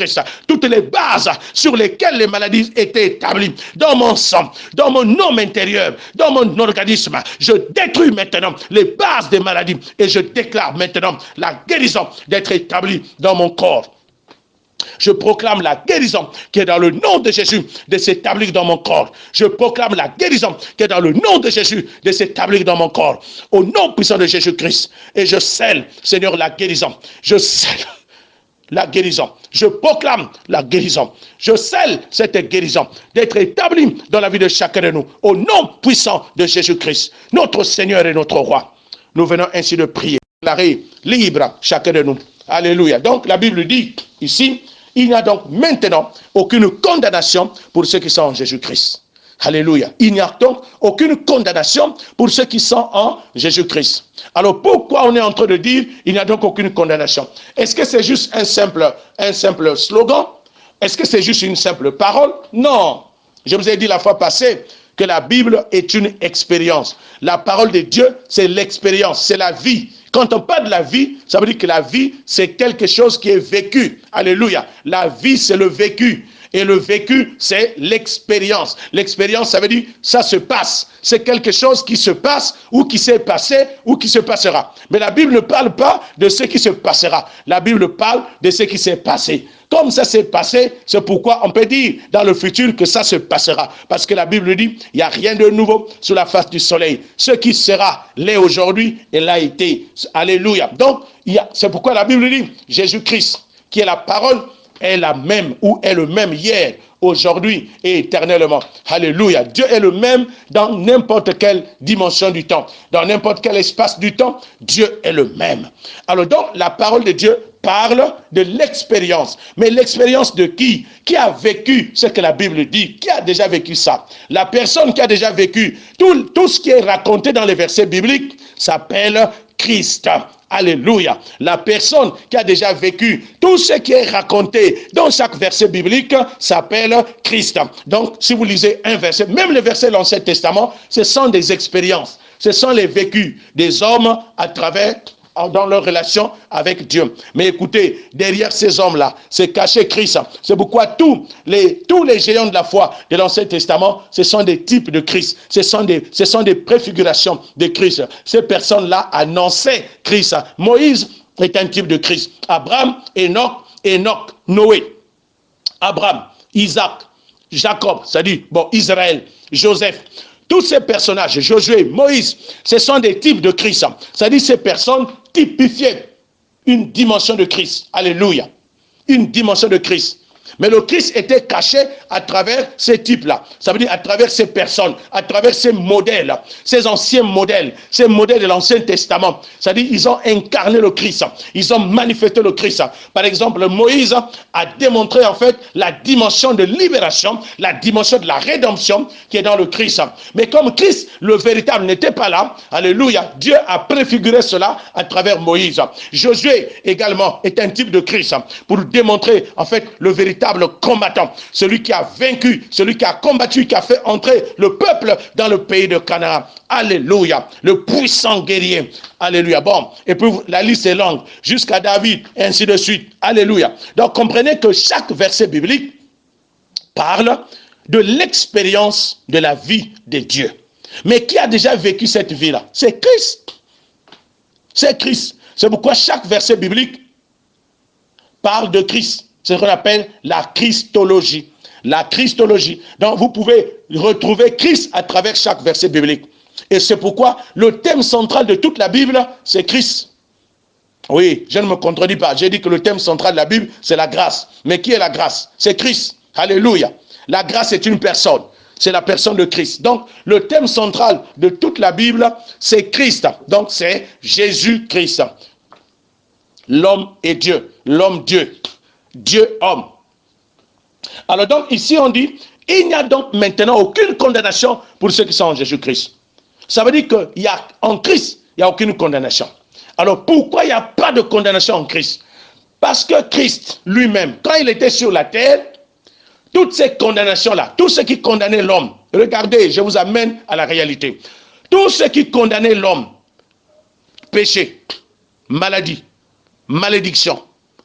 toutes les bases sur lesquelles les maladies étaient établies dans mon sang, dans mon homme intérieur, dans mon organisme. Je détruis maintenant les bases des maladies et je déclare maintenant la guérison d'être établie dans mon corps. Je proclame la guérison qui est dans le nom de Jésus de s'établir dans mon corps. Je proclame la guérison qui est dans le nom de Jésus de s'établir dans mon corps. Au nom puissant de Jésus-Christ. Et je scelle, Seigneur, la guérison. Je scelle la guérison. Je proclame la guérison. Je scelle cette guérison d'être établie dans la vie de chacun de nous. Au nom puissant de Jésus-Christ, notre Seigneur et notre Roi. Nous venons ainsi de prier. Déclarer libre chacun de nous. Alléluia. Donc la Bible dit ici, il n'y a donc maintenant aucune condamnation pour ceux qui sont en Jésus-Christ. Alléluia. Il n'y a donc aucune condamnation pour ceux qui sont en Jésus-Christ. Alors pourquoi on est en train de dire il n'y a donc aucune condamnation? Est-ce que c'est juste un simple slogan? Est-ce que c'est juste une simple parole? Non. Je vous ai dit la fois passée que la Bible est une expérience. La parole de Dieu, c'est l'expérience, c'est la vie. Quand on parle de la vie, ça veut dire que la vie, c'est quelque chose qui est vécu. Alléluia. La vie, c'est le vécu. Et le vécu, c'est l'expérience. L'expérience, ça veut dire, ça se passe. C'est quelque chose qui se passe, ou qui s'est passé, ou qui se passera. Mais la Bible ne parle pas de ce qui se passera. La Bible parle de ce qui s'est passé. Comme ça s'est passé, c'est pourquoi on peut dire dans le futur que ça se passera. Parce que la Bible dit, il n'y a rien de nouveau sur la face du soleil. Ce qui sera, l'est aujourd'hui et l'a été. Alléluia. Donc, c'est pourquoi la Bible dit, Jésus-Christ, qui est la parole, est la même, ou est le même hier, aujourd'hui et éternellement. Alléluia. Dieu est le même dans n'importe quelle dimension du temps. Dans n'importe quel espace du temps, Dieu est le même. Alors donc, la parole de Dieu parle de l'expérience. Mais l'expérience de qui? Qui a vécu ce que la Bible dit? Qui a déjà vécu ça? La personne qui a déjà vécu tout ce qui est raconté dans les versets bibliques s'appelle Christ. Alléluia. La personne qui a déjà vécu tout ce qui est raconté dans chaque verset biblique s'appelle Christ. Donc, si vous lisez un verset, même les versets de l'Ancien Testament, ce sont des expériences. Ce sont les vécus des hommes à travers dans leur relation avec Dieu. Mais écoutez, derrière ces hommes-là, c'est caché Christ. C'est pourquoi tous les géants de la foi de l'Ancien Testament, ce sont des types de Christ. Ce sont des préfigurations de Christ. Ces personnes-là annonçaient Christ. Moïse est un type de Christ. Abraham, Enoch, Noé. Abraham, Isaac, Jacob, c'est-à-dire, Israël, Joseph. Tous ces personnages, Josué, Moïse, ce sont des types de Christ. C'est-à-dire ces personnes typifiaient une dimension de Christ. Alléluia. Une dimension de Christ. Mais le Christ était caché à travers ces types-là. Ça veut dire à travers ces personnes, à travers ces modèles, ces anciens modèles, ces modèles de l'Ancien Testament. C'est-à-dire ils ont incarné le Christ. Ils ont manifesté le Christ. Par exemple, Moïse a démontré en fait la dimension de libération, la dimension de la rédemption qui est dans le Christ. Mais comme Christ, le véritable, n'était pas là, alléluia, Dieu a préfiguré cela à travers Moïse. Josué également est un type de Christ pour démontrer en fait le véritable combattant, celui qui a vaincu, celui qui a combattu, qui a fait entrer le peuple dans le pays de Canaan. Alléluia, le puissant guerrier. Alléluia. Bon, et puis la liste est longue, jusqu'à David, et ainsi de suite. Alléluia. Donc comprenez que chaque verset biblique parle de l'expérience de la vie de Dieu. Mais qui a déjà vécu cette vie-là? C'est Christ. C'est Christ. C'est pourquoi chaque verset biblique parle de Christ. C'est ce qu'on appelle la Christologie. La Christologie. Donc vous pouvez retrouver Christ à travers chaque verset biblique. Et c'est pourquoi le thème central de toute la Bible, c'est Christ. Oui, je ne me contredis pas. J'ai dit que le thème central de la Bible, c'est la grâce. Mais qui est la grâce? C'est Christ. Alléluia. La grâce est une personne. C'est la personne de Christ. Donc, le thème central de toute la Bible, c'est Christ. Donc, c'est Jésus-Christ. L'homme et Dieu. L'homme-Dieu. Dieu-homme. Alors donc, ici on dit, il n'y a donc maintenant aucune condamnation pour ceux qui sont en Jésus-Christ. Ça veut dire qu'il y a en Christ, il n'y a aucune condamnation. Alors pourquoi il n'y a pas de condamnation en Christ? Parce que Christ lui-même, quand il était sur la terre, toutes ces condamnations-là, tout ce qui condamnait l'homme, regardez, je vous amène à la réalité. Tout ce qui condamnait l'homme, péché, maladie, malédiction,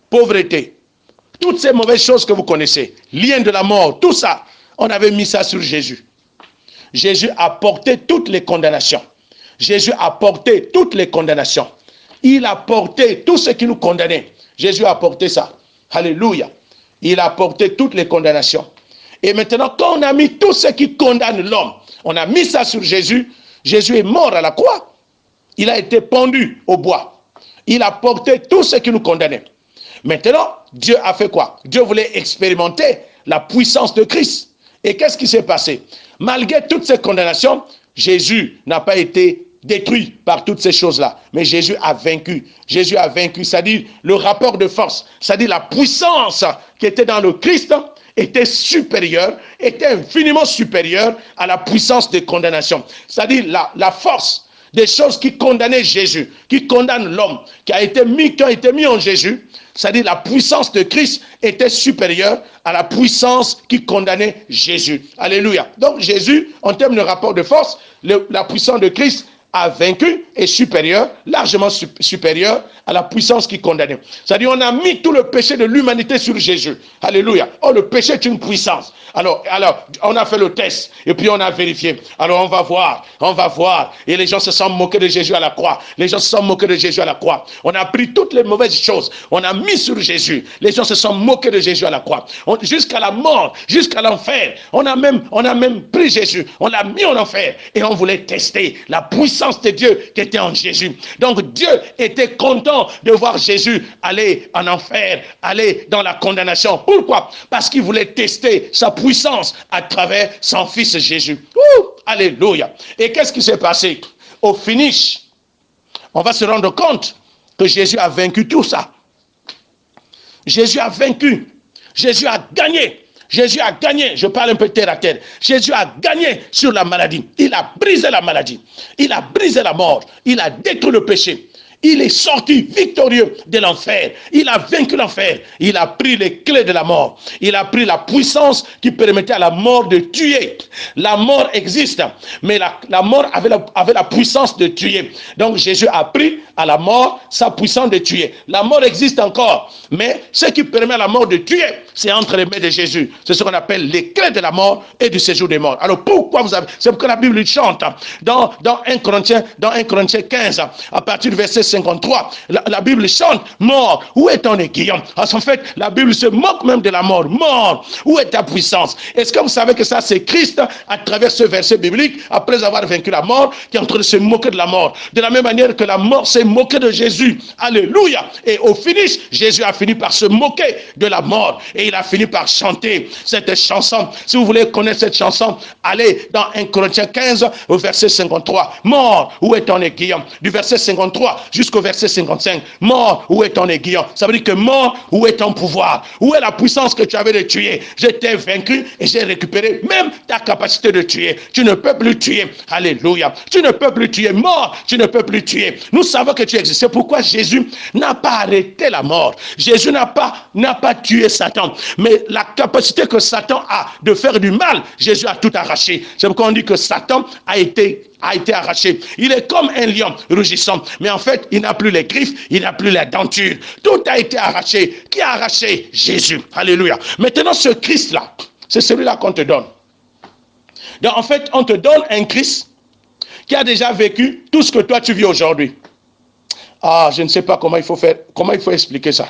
pauvreté, toutes ces mauvaises choses que vous connaissez, lien de la mort, tout ça, on avait mis ça sur Jésus. Jésus a porté toutes les condamnations. Jésus a porté toutes les condamnations. Il a porté tout ce qui nous condamnait. Jésus a porté ça. Alléluia. Il a porté toutes les condamnations. Et maintenant, quand on a mis tout ce qui condamne l'homme, on a mis ça sur Jésus. Jésus est mort à la croix. Il a été pendu au bois. Il a porté tout ce qui nous condamnait. Maintenant, Dieu a fait quoi? Dieu voulait expérimenter la puissance de Christ. Et qu'est-ce qui s'est passé? Malgré toutes ces condamnations, Jésus n'a pas été détruit par toutes ces choses-là. Mais Jésus a vaincu. Jésus a vaincu, c'est-à-dire le rapport de force, c'est-à-dire la puissance qui était dans le Christ était supérieure, était infiniment supérieure à la puissance des condamnations. C'est-à-dire la force des choses qui condamnaient Jésus, qui condamnent l'homme, qui ont été mis en Jésus, c'est-à-dire la puissance de Christ était supérieure à la puissance qui condamnait Jésus. Alléluia. Donc Jésus, en termes de rapport de force, la puissance de Christ a vaincu et supérieur, largement supérieur à la puissance qui condamnait. C'est-à-dire on a mis tout le péché de l'humanité sur Jésus. Alléluia. Oh, le péché est une puissance. Alors, on a fait le test et puis on a vérifié. Alors on va voir. Et les gens se sont moqués de Jésus à la croix. Les gens se sont moqués de Jésus à la croix. On a pris toutes les mauvaises choses. On a mis sur Jésus. Les gens se sont moqués de Jésus à la croix. Jusqu'à la mort, jusqu'à l'enfer. On a même pris Jésus. On l'a mis en enfer et on voulait tester la puissance de Dieu qui était en Jésus. Donc Dieu était content de voir Jésus aller en enfer, aller dans la condamnation. Pourquoi? Parce qu'il voulait tester sa puissance à travers son fils Jésus. Ouh, alléluia. Et qu'est-ce qui s'est passé? Au finish, on va se rendre compte que Jésus a vaincu tout ça. Jésus a vaincu. Jésus a gagné. Jésus a gagné, je parle un peu terre à terre. Jésus a gagné sur la maladie. Il a brisé la maladie. Il a brisé la mort. Il a détruit le péché. Il est sorti victorieux de l'enfer. Il a vaincu l'enfer. Il a pris les clés de la mort. Il a pris la puissance qui permettait à la mort de tuer. La mort existe, mais la mort avait la puissance de tuer. Donc Jésus a pris à la mort sa puissance de tuer. La mort existe encore, mais ce qui permet à la mort de tuer, c'est entre les mains de Jésus. C'est ce qu'on appelle les clés de la mort et du séjour des morts. Alors pourquoi c'est pourquoi la Bible chante dans 1 Corinthiens 15, à partir du verset 53, la Bible chante, mort, où est ton aiguillon? En fait, la Bible se moque même de la mort. Mort, où est ta puissance? Est-ce que vous savez que ça, c'est Christ, à travers ce verset biblique, après avoir vaincu la mort, qui est en train de se moquer de la mort. De la même manière que la mort s'est moquée de Jésus. Alléluia. Et au finish, Jésus a fini par se moquer de la mort. Et il a fini par chanter cette chanson. Si vous voulez connaître cette chanson, allez dans 1 Corinthiens 15, au verset 53. Mort, où est ton aiguillon? Du verset 53 jusqu'au verset 55. Mort, où est ton aiguillon? Ça veut dire que mort, où est ton pouvoir? Où est la puissance que tu avais de tuer? Je t'ai vaincu et j'ai récupéré même ta capacité de tuer. Tu ne peux plus tuer. Alléluia. Tu ne peux plus tuer. Mort, tu ne peux plus tuer. Nous savons que tu existes. C'est pourquoi Jésus n'a pas arrêté la mort. Jésus n'a pas tué Satan. Mais la capacité que Satan a de faire du mal, Jésus a tout arraché. C'est pourquoi on dit que Satan a été arraché. Il est comme un lion rugissant. Mais en fait, il n'a plus les griffes, il n'a plus la denture. Tout a été arraché. Qui a arraché? Jésus. Alléluia. Maintenant, ce Christ-là, c'est celui-là qu'on te donne. Donc, en fait, on te donne un Christ qui a déjà vécu tout ce que toi tu vis aujourd'hui. Ah, je ne sais pas comment il faut faire, comment il faut expliquer ça.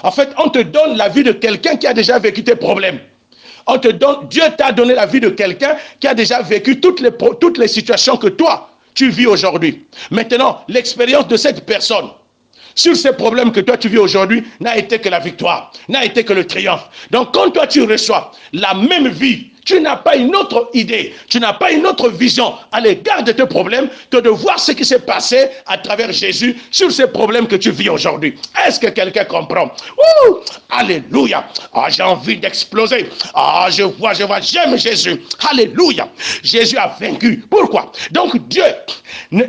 En fait, on te donne la vie de quelqu'un qui a déjà vécu tes problèmes. Dieu t'a donné la vie de quelqu'un qui a déjà vécu toutes les situations que toi, tu vis aujourd'hui. Maintenant, l'expérience de cette personne sur ces problèmes que toi tu vis aujourd'hui n'a été que la victoire, n'a été que le triomphe. Donc quand toi tu reçois la même vie, tu n'as pas une autre idée, tu n'as pas une autre vision à l'égard de tes problèmes que de voir ce qui s'est passé à travers Jésus sur ces problèmes que tu vis aujourd'hui. Est-ce que quelqu'un comprend? Ouh, alléluia. Ah, j'ai envie d'exploser. Ah, je vois, j'aime Jésus. Alléluia. Jésus a vaincu. Pourquoi? Donc Dieu,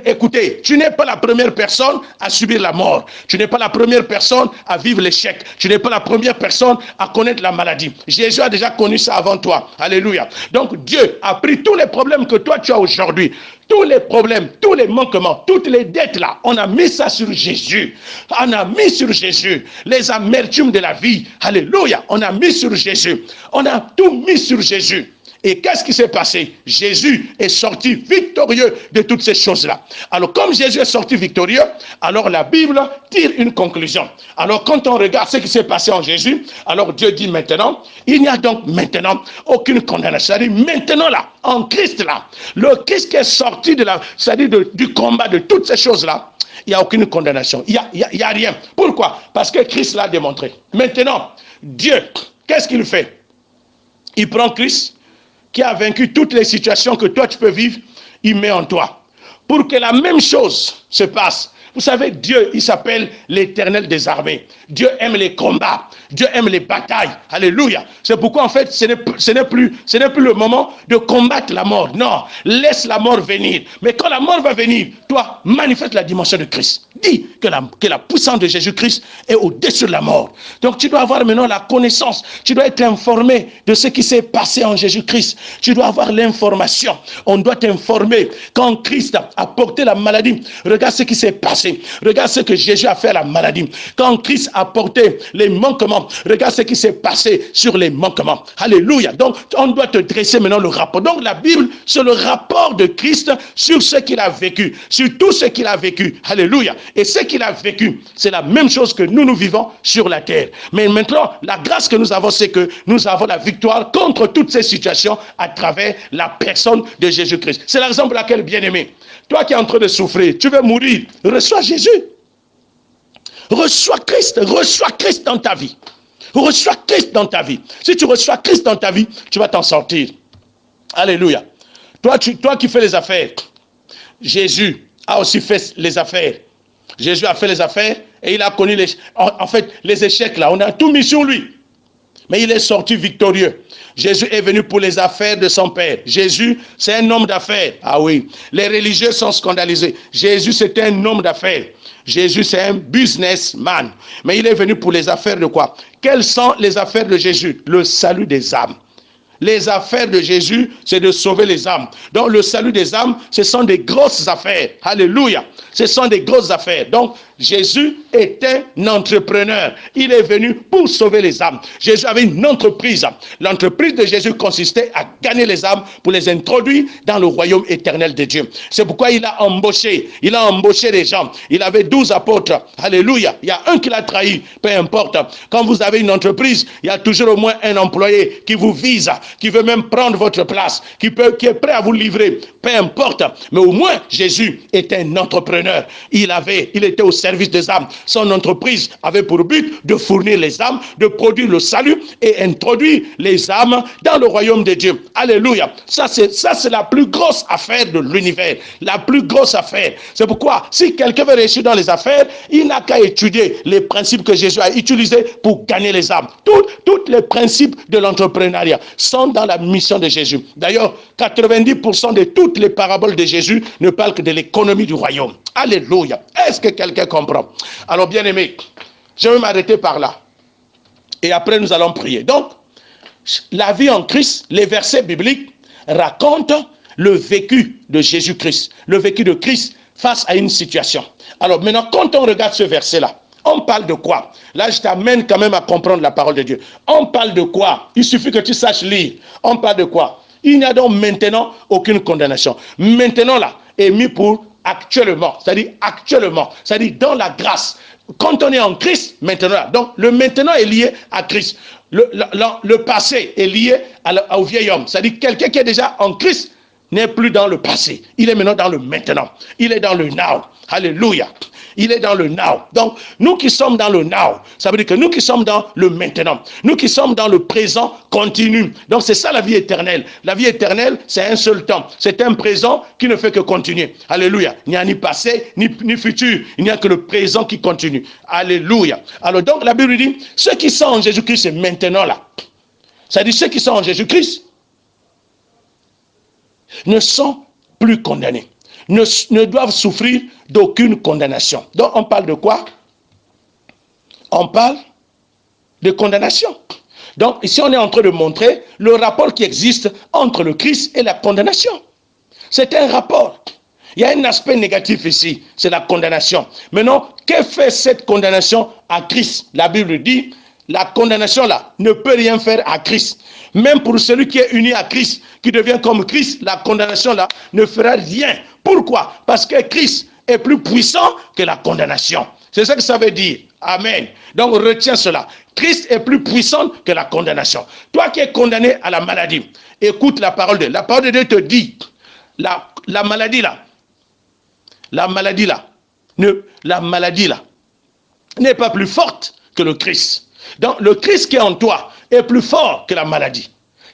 écoutez, tu n'es pas la première personne à subir la mort. Tu n'es pas la première personne à vivre l'échec. Tu n'es pas la première personne à connaître la maladie. Jésus a déjà connu ça avant toi. Alléluia. Donc Dieu a pris tous les problèmes que toi tu as aujourd'hui, tous les problèmes, tous les manquements, toutes les dettes là, on a mis ça sur Jésus. On a mis sur Jésus les amertumes de la vie. Alléluia. On a mis sur Jésus. On a tout mis sur Jésus. Et qu'est-ce qui s'est passé? Jésus est sorti victorieux de toutes ces choses-là. Alors, comme Jésus est sorti victorieux, alors la Bible tire une conclusion. Alors, quand on regarde ce qui s'est passé en Jésus, alors Dieu dit maintenant, il n'y a donc maintenant aucune condamnation. C'est-à-dire maintenant là, en Christ là, le Christ qui est sorti du combat de toutes ces choses-là, il n'y a aucune condamnation. Il n'y a rien. Pourquoi? Parce que Christ l'a démontré. Maintenant, Dieu, qu'est-ce qu'il fait? Il prend Christ, qui a vaincu toutes les situations que toi tu peux vivre, il met en toi. Pour que la même chose se passe Vous savez, Dieu, il s'appelle l'Éternel des armées. Dieu aime les combats. Dieu aime les batailles. Alléluia. C'est pourquoi, en fait, ce n'est plus le moment de combattre la mort. Non, laisse la mort venir. Mais quand la mort va venir, toi, manifeste la dimension de Christ. Dis que la puissance de Jésus-Christ est au-dessus de la mort. Donc, tu dois avoir maintenant la connaissance. Tu dois être informé de ce qui s'est passé en Jésus-Christ. Tu dois avoir l'information. On doit t'informer. Quand Christ a porté la maladie, regarde ce qui s'est passé. Regarde ce que Jésus a fait à la maladie. Quand Christ a porté les manquements, regarde ce qui s'est passé sur les manquements. Alléluia. Donc, on doit te dresser maintenant le rapport. Donc, la Bible, c'est le rapport de Christ sur ce qu'il a vécu, sur tout ce qu'il a vécu. Alléluia. Et ce qu'il a vécu, c'est la même chose que nous vivons sur la terre. Mais maintenant, la grâce que nous avons, c'est que nous avons la victoire contre toutes ces situations à travers la personne de Jésus-Christ. C'est la raison pour laquelle, bien-aimé, toi qui es en train de souffrir, tu veux mourir, reçois Jésus. Reçois Christ dans ta vie. Reçois Christ dans ta vie. Si tu reçois Christ dans ta vie, tu vas t'en sortir. Alléluia. Toi qui fais les affaires, Jésus a aussi fait les affaires. Jésus a fait les affaires et il a connu les échecs là. On a tout mis sur lui. Mais il est sorti victorieux. Jésus est venu pour les affaires de son Père. Jésus, c'est un homme d'affaires. Ah oui. Les religieux sont scandalisés. Jésus, c'est un homme d'affaires. Jésus, c'est un businessman. Mais il est venu pour les affaires de quoi? Quelles sont les affaires de Jésus? Le salut des âmes. Les affaires de Jésus, c'est de sauver les âmes. Donc, le salut des âmes, ce sont des grosses affaires. Alléluia. Ce sont des grosses affaires. Donc, Jésus est un entrepreneur. Il est venu pour sauver les âmes. Jésus avait une entreprise. L'entreprise de Jésus consistait à gagner les âmes pour les introduire dans le royaume éternel de Dieu. C'est pourquoi il a embauché des gens. Il avait 12 apôtres. Alléluia. Il y a un qui l'a trahi. Peu importe. Quand vous avez une entreprise, il y a toujours au moins un employé qui vous vise, qui veut même prendre votre place, qui est prêt à vous livrer. Peu importe. Mais au moins, Jésus est un entrepreneur. Il était au service des âmes. Son entreprise avait pour but de fournir les âmes, de produire le salut et introduire les âmes dans le royaume de Dieu. Alléluia. Ça, c'est la plus grosse affaire de l'univers. La plus grosse affaire. C'est pourquoi, si quelqu'un veut réussir dans les affaires, il n'a qu'à étudier les principes que Jésus a utilisés pour gagner les âmes. Tous les principes de l'entrepreneuriat sont dans la mission de Jésus. D'ailleurs, 90% de toutes les paraboles de Jésus ne parlent que de l'économie du royaume. Alléluia. Est-ce que quelqu'un comprend? Alors, bien aimé, je vais m'arrêter par là. Et après, nous allons prier. Donc, la vie en Christ, les versets bibliques racontent le vécu de Jésus-Christ. Le vécu de Christ face à une situation. Alors, maintenant, quand on regarde ce verset-là, on parle de quoi? Là, je t'amène quand même à comprendre la parole de Dieu. On parle de quoi? Il suffit que tu saches lire. On parle de quoi? Il n'y a donc maintenant aucune condamnation. Maintenant, là, est mis pour actuellement. C'est-à-dire dans la grâce. Quand on est en Christ, maintenant, là. Donc, le maintenant est lié à Christ. Le passé est lié au vieil homme. C'est-à-dire quelqu'un qui est déjà en Christ n'est plus dans le passé. Il est maintenant dans le maintenant. Il est dans le now. Alléluia. Il est dans le now. Donc, nous qui sommes dans le now, ça veut dire que nous qui sommes dans le maintenant, nous qui sommes dans le présent continu. Donc, c'est ça la vie éternelle. La vie éternelle, c'est un seul temps. C'est un présent qui ne fait que continuer. Alléluia. Il n'y a ni passé, ni futur. Il n'y a que le présent qui continue. Alléluia. Alors, donc, la Bible dit, ceux qui sont en Jésus-Christ, c'est maintenant là. C'est-à-dire, ceux qui sont en Jésus-Christ ne sont plus condamnés. Ne doivent souffrir d'aucune condamnation. Donc, on parle de quoi? On parle de condamnation. Donc, ici, on est en train de montrer le rapport qui existe entre le Christ et la condamnation. C'est un rapport. Il y a un aspect négatif ici, c'est la condamnation. Maintenant, que fait cette condamnation à Christ? La Bible dit, la condamnation là ne peut rien faire à Christ. Même pour celui qui est uni à Christ, qui devient comme Christ, la condamnation là ne fera rien. Pourquoi? Parce que Christ est plus puissant que la condamnation. C'est ça que ça veut dire. Amen. Donc retiens cela. Christ est plus puissant que la condamnation. Toi qui es condamné à la maladie, écoute la parole de Dieu. La parole de Dieu te dit, la maladie là n'est pas plus forte que le Christ. Donc le Christ qui est en toi est plus fort que la maladie.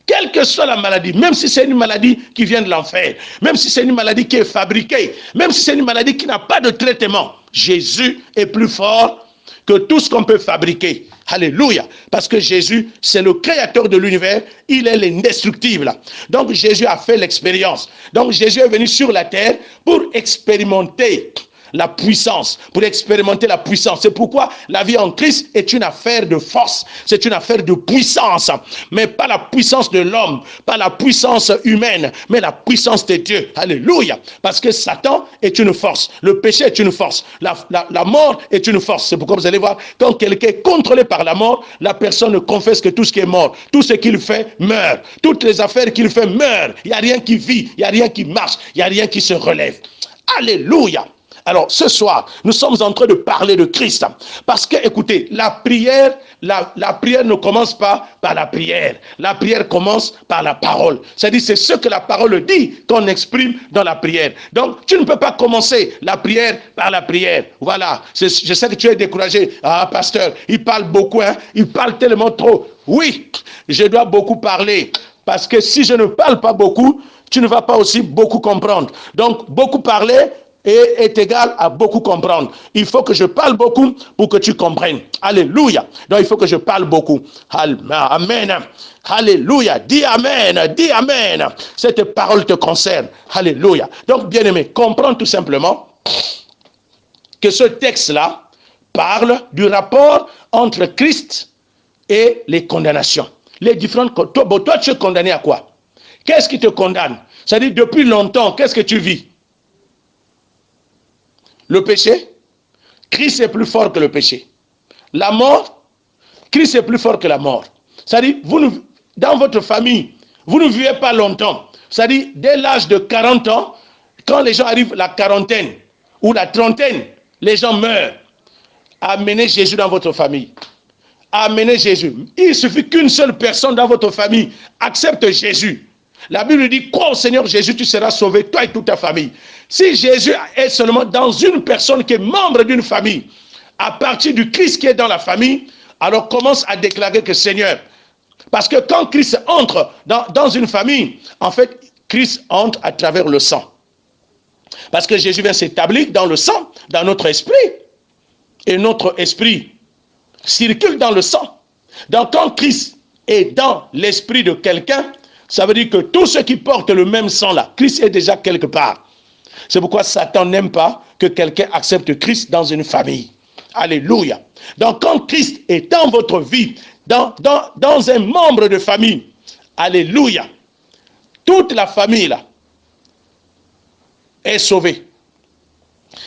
Quelle que soit la maladie, même si c'est une maladie qui vient de l'enfer, même si c'est une maladie qui est fabriquée, même si c'est une maladie qui n'a pas de traitement, Jésus est plus fort que tout ce qu'on peut fabriquer. Alléluia. Parce que Jésus, c'est le créateur de l'univers. Il est l'indestructible. Donc Jésus a fait l'expérience. Donc Jésus est venu sur la terre pour expérimenter la puissance, pour expérimenter la puissance. C'est pourquoi la vie en Christ est une affaire de force, c'est une affaire de puissance, mais pas la puissance de l'homme, pas la puissance humaine, mais la puissance de Dieu. Alléluia. Parce que Satan est une force, le péché est une force, la mort est une force. C'est pourquoi vous allez voir, quand quelqu'un est contrôlé par la mort, la personne ne confesse que tout ce qui est mort, tout ce qu'il fait meurt, toutes les affaires qu'il fait meurent. Il n'y a rien qui vit, il n'y a rien qui marche, il n'y a rien qui se relève. Alléluia. Alors, ce soir, nous sommes en train de parler de Christ. Parce que, écoutez, la prière ne commence pas par la prière. La prière commence par la parole. C'est-à-dire, c'est ce que la parole dit qu'on exprime dans la prière. Donc, tu ne peux pas commencer la prière par la prière. Voilà. Je sais que tu es découragé. Ah, pasteur, il parle beaucoup, hein? Il parle tellement trop. Oui, je dois beaucoup parler. Parce que si je ne parle pas beaucoup, tu ne vas pas aussi beaucoup comprendre. Donc, beaucoup parler est égal à beaucoup comprendre. Il faut que je parle beaucoup pour que tu comprennes. Alléluia. Donc il faut que je parle beaucoup. Amen. Alléluia. Dis amen. Dis amen. Cette parole te concerne. Alléluia. Donc bien aimé, comprends tout simplement que ce texte-là parle du rapport entre Christ et les condamnations. Les différentes. Toi, tu es condamné à quoi? Qu'est-ce qui te condamne? C'est-à-dire, depuis longtemps, qu'est-ce que tu vis? Le péché, Christ est plus fort que le péché. La mort, Christ est plus fort que la mort. C'est-à-dire, dans votre famille, vous ne vivez pas longtemps. C'est-à-dire, dès l'âge de 40 ans, quand les gens arrivent à la quarantaine ou la trentaine, les gens meurent. Amenez Jésus dans votre famille. Amenez Jésus. Il suffit qu'une seule personne dans votre famille accepte Jésus. La Bible dit, crois au Seigneur Jésus, tu seras sauvé, toi et toute ta famille. Si Jésus est seulement dans une personne qui est membre d'une famille, à partir du Christ qui est dans la famille, alors commence à déclarer que Seigneur, parce que quand Christ entre dans une famille, en fait, Christ entre à travers le sang. Parce que Jésus vient s'établir dans le sang, dans notre esprit, et notre esprit circule dans le sang. Donc quand Christ est dans l'esprit de quelqu'un, ça veut dire que tous ceux qui portent le même sang là, Christ est déjà quelque part. C'est pourquoi Satan n'aime pas que quelqu'un accepte Christ dans une famille. Alléluia. Donc quand Christ est dans votre vie, dans un membre de famille, alléluia, toute la famille là est sauvée.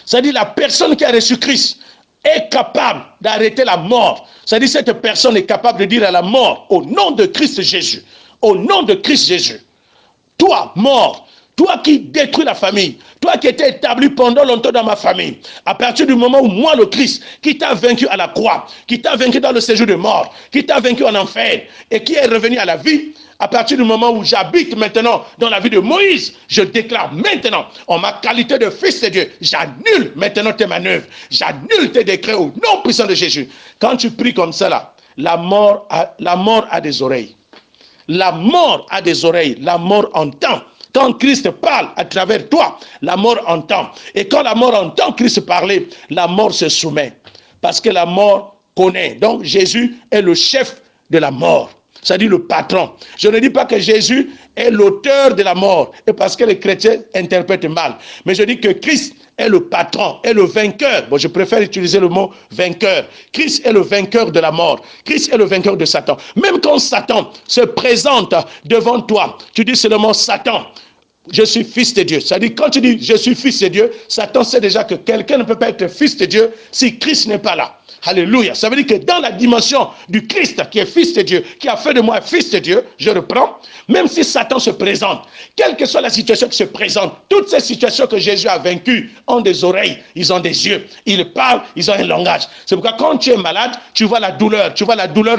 C'est-à-dire la personne qui a reçu Christ est capable d'arrêter la mort. C'est-à-dire cette personne est capable de dire à la mort, au nom de Christ Jésus, au nom de Christ Jésus, toi, mort, toi qui détruis la famille, toi qui étais établi pendant longtemps dans ma famille, à partir du moment où moi, le Christ, qui t'a vaincu à la croix, qui t'a vaincu dans le séjour de mort, qui t'a vaincu en enfer, et qui est revenu à la vie, à partir du moment où j'habite maintenant dans la vie de Moïse, je déclare maintenant, en ma qualité de fils de Dieu, j'annule maintenant tes manœuvres, j'annule tes décrets au nom puissant de Jésus. Quand tu pries comme ça là, la mort a des oreilles. La mort a des oreilles, la mort entend. Quand Christ parle à travers toi, la mort entend. Et quand la mort entend Christ parler, la mort se soumet. Parce que la mort connaît. Donc Jésus est le chef de la mort. C'est-à-dire le patron. Je ne dis pas que Jésus est l'auteur de la mort. Et parce que les chrétiens interprètent mal. Mais je dis que Christ est le patron, est le vainqueur. Bon, je préfère utiliser le mot vainqueur. Christ est le vainqueur de la mort. Christ est le vainqueur de Satan. Même quand Satan se présente devant toi, tu dis seulement Satan, je suis fils de Dieu. C'est-à-dire quand tu dis je suis fils de Dieu, Satan sait déjà que quelqu'un ne peut pas être fils de Dieu si Christ n'est pas là. Alléluia. Ça veut dire que dans la dimension du Christ qui est fils de Dieu, qui a fait de moi fils de Dieu, je reprends, même si Satan se présente, quelle que soit la situation qui se présente, toutes ces situations que Jésus a vaincues ont des oreilles, ils ont des yeux, ils parlent, ils ont un langage. C'est pourquoi quand tu es malade, tu vois la douleur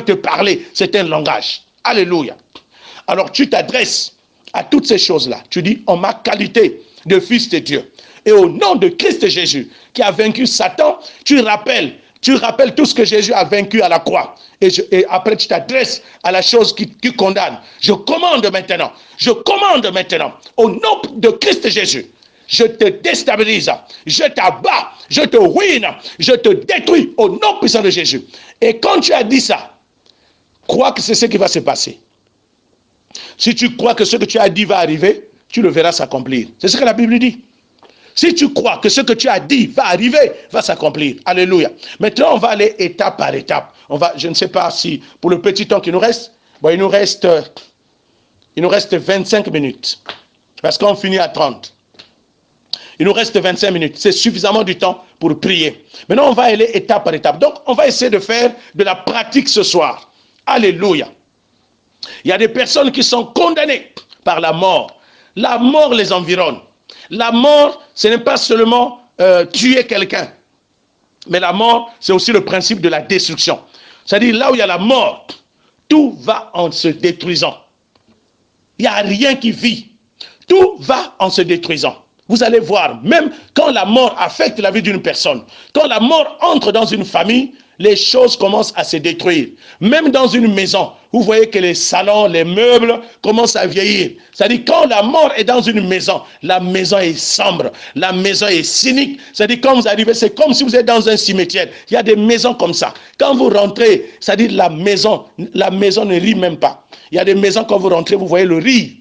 te parler, c'est un langage. Alléluia. Alors tu t'adresses à toutes ces choses-là. Tu dis, en ma qualité de fils de Dieu, et au nom de Christ Jésus, qui a vaincu Satan, tu rappelles tout ce que Jésus a vaincu à la croix. Et après, tu t'adresses à la chose qui condamne. Je commande maintenant, au nom de Christ Jésus, je te déstabilise, je t'abats, je te ruine, je te détruis au nom puissant de Jésus. Et quand tu as dit ça, crois que c'est ce qui va se passer. Si tu crois que ce que tu as dit va arriver, tu le verras s'accomplir. C'est ce que la Bible dit. Si tu crois que ce que tu as dit va arriver, va s'accomplir. Alléluia. Maintenant, on va aller étape par étape. Je ne sais pas si, pour le petit temps qui nous reste, bon, il nous reste 25 minutes. Parce qu'on finit à 30. Il nous reste 25 minutes. C'est suffisamment du temps pour prier. Maintenant, on va aller étape par étape. Donc, on va essayer de faire de la pratique ce soir. Alléluia. Il y a des personnes qui sont condamnées par la mort. La mort les environne. La mort, ce n'est pas seulement tuer quelqu'un. Mais la mort, c'est aussi le principe de la destruction. C'est-à-dire, là où il y a la mort, tout va en se détruisant. Il n'y a rien qui vit. Tout va en se détruisant. Vous allez voir, même quand la mort affecte la vie d'une personne, quand la mort entre dans une famille, les choses commencent à se détruire. Même dans une maison, vous voyez que les salons, les meubles commencent à vieillir. C'est-à-dire quand la mort est dans une maison, la maison est sombre, la maison est cynique. C'est-à-dire quand vous arrivez, c'est comme si vous êtes dans un cimetière. Il y a des maisons comme ça. Quand vous rentrez, c'est-à-dire la maison ne rit même pas. Il y a des maisons, quand vous rentrez, vous voyez le rire.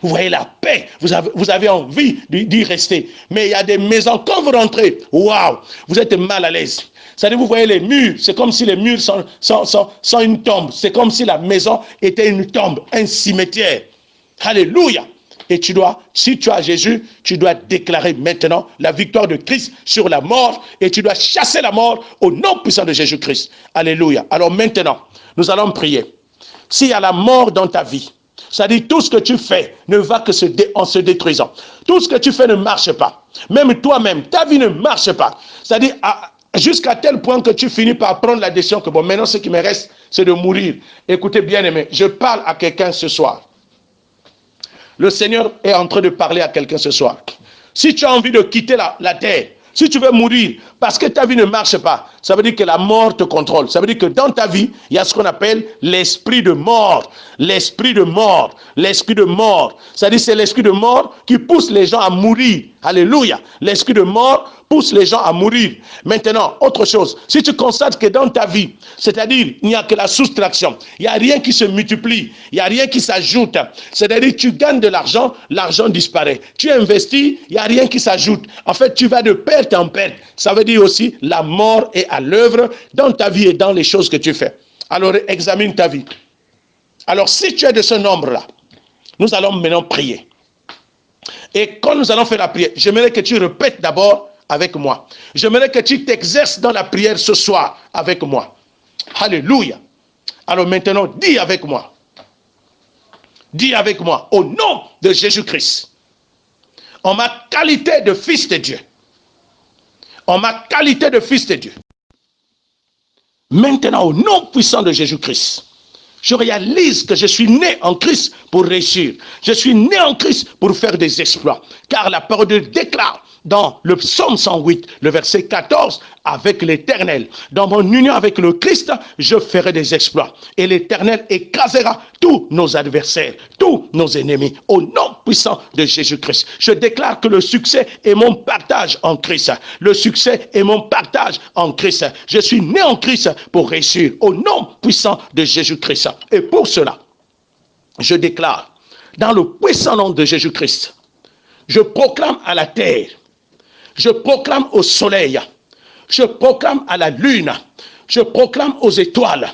Vous voyez la paix, vous avez envie d'y rester. Mais il y a des maisons, quand vous rentrez, waouh, vous êtes mal à l'aise. C'est-à-dire, vous voyez les murs, c'est comme si les murs sont une tombe. C'est comme si la maison était une tombe, un cimetière. Alléluia. Et si tu as Jésus, tu dois déclarer maintenant la victoire de Christ sur la mort et tu dois chasser la mort au nom puissant de Jésus-Christ. Alléluia. Alors maintenant, nous allons prier. S'il y a la mort dans ta vie, c'est-à-dire tout ce que tu fais ne va que en se détruisant. Tout ce que tu fais ne marche pas. Même toi-même, ta vie ne marche pas. C'est-à-dire jusqu'à tel point que tu finis par prendre la décision que bon, maintenant ce qui me reste, c'est de mourir. Écoutez bien aimé, je parle à quelqu'un ce soir. Le Seigneur est en train de parler à quelqu'un ce soir. Si tu as envie de quitter la terre, si tu veux mourir parce que ta vie ne marche pas, ça veut dire que la mort te contrôle. Ça veut dire que dans ta vie, il y a ce qu'on appelle l'esprit de mort. L'esprit de mort. L'esprit de mort. C'est-à-dire c'est l'esprit de mort qui pousse les gens à mourir. Alléluia. L'esprit de mort pousse les gens à mourir. Maintenant, autre chose. Si tu constates que dans ta vie, c'est-à-dire il n'y a que la soustraction, il n'y a rien qui se multiplie, il n'y a rien qui s'ajoute. C'est-à-dire tu gagnes de l'argent, l'argent disparaît. Tu investis, il n'y a rien qui s'ajoute. En fait, tu vas de perte en perte. Ça veut dire aussi la mort est à l'œuvre dans ta vie et dans les choses que tu fais. Alors examine ta vie. Alors si tu es de ce nombre-là, nous allons maintenant prier. Et quand nous allons faire la prière, j'aimerais que tu répètes d'abord avec moi. J'aimerais que tu t'exerces dans la prière ce soir avec moi. Alléluia. Alors maintenant, dis avec moi. Dis avec moi, au nom de Jésus-Christ, en ma qualité de fils de Dieu, en ma qualité de fils de Dieu, maintenant au nom puissant de Jésus-Christ, je réalise que je suis né en Christ pour réussir. Je suis né en Christ pour faire des exploits. Car la parole de Dieu déclare dans le psaume 108, le verset 14, avec l'Éternel, dans mon union avec le Christ, je ferai des exploits. Et l'Éternel écrasera tous nos adversaires, tous nos ennemis, au nom puissant de Jésus-Christ. Je déclare que le succès est mon partage en Christ. Le succès est mon partage en Christ. Je suis né en Christ pour réussir, au nom puissant de Jésus-Christ. Et pour cela, je déclare, dans le puissant nom de Jésus-Christ, je proclame à la terre, je proclame au soleil, je proclame à la lune, je proclame aux étoiles,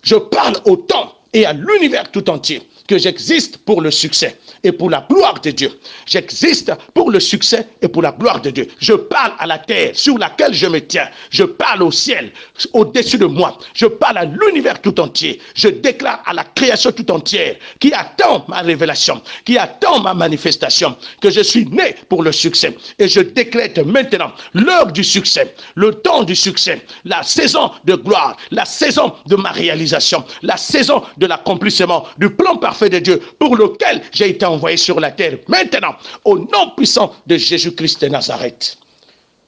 je parle au temps et à l'univers tout entier que j'existe pour le succès et pour la gloire de Dieu. J'existe pour le succès et pour la gloire de Dieu. Je parle à la terre sur laquelle je me tiens. Je parle au ciel au-dessus de moi. Je parle à l'univers tout entier. Je déclare à la création tout entière qui attend ma révélation, qui attend ma manifestation, que je suis né pour le succès. Et je décrète maintenant l'heure du succès, le temps du succès, la saison de gloire, la saison de ma réalisation, la saison de l'accomplissement du plan parfait de Dieu pour lequel j'ai été envoyé sur la terre. Maintenant, au nom puissant de Jésus-Christ de Nazareth,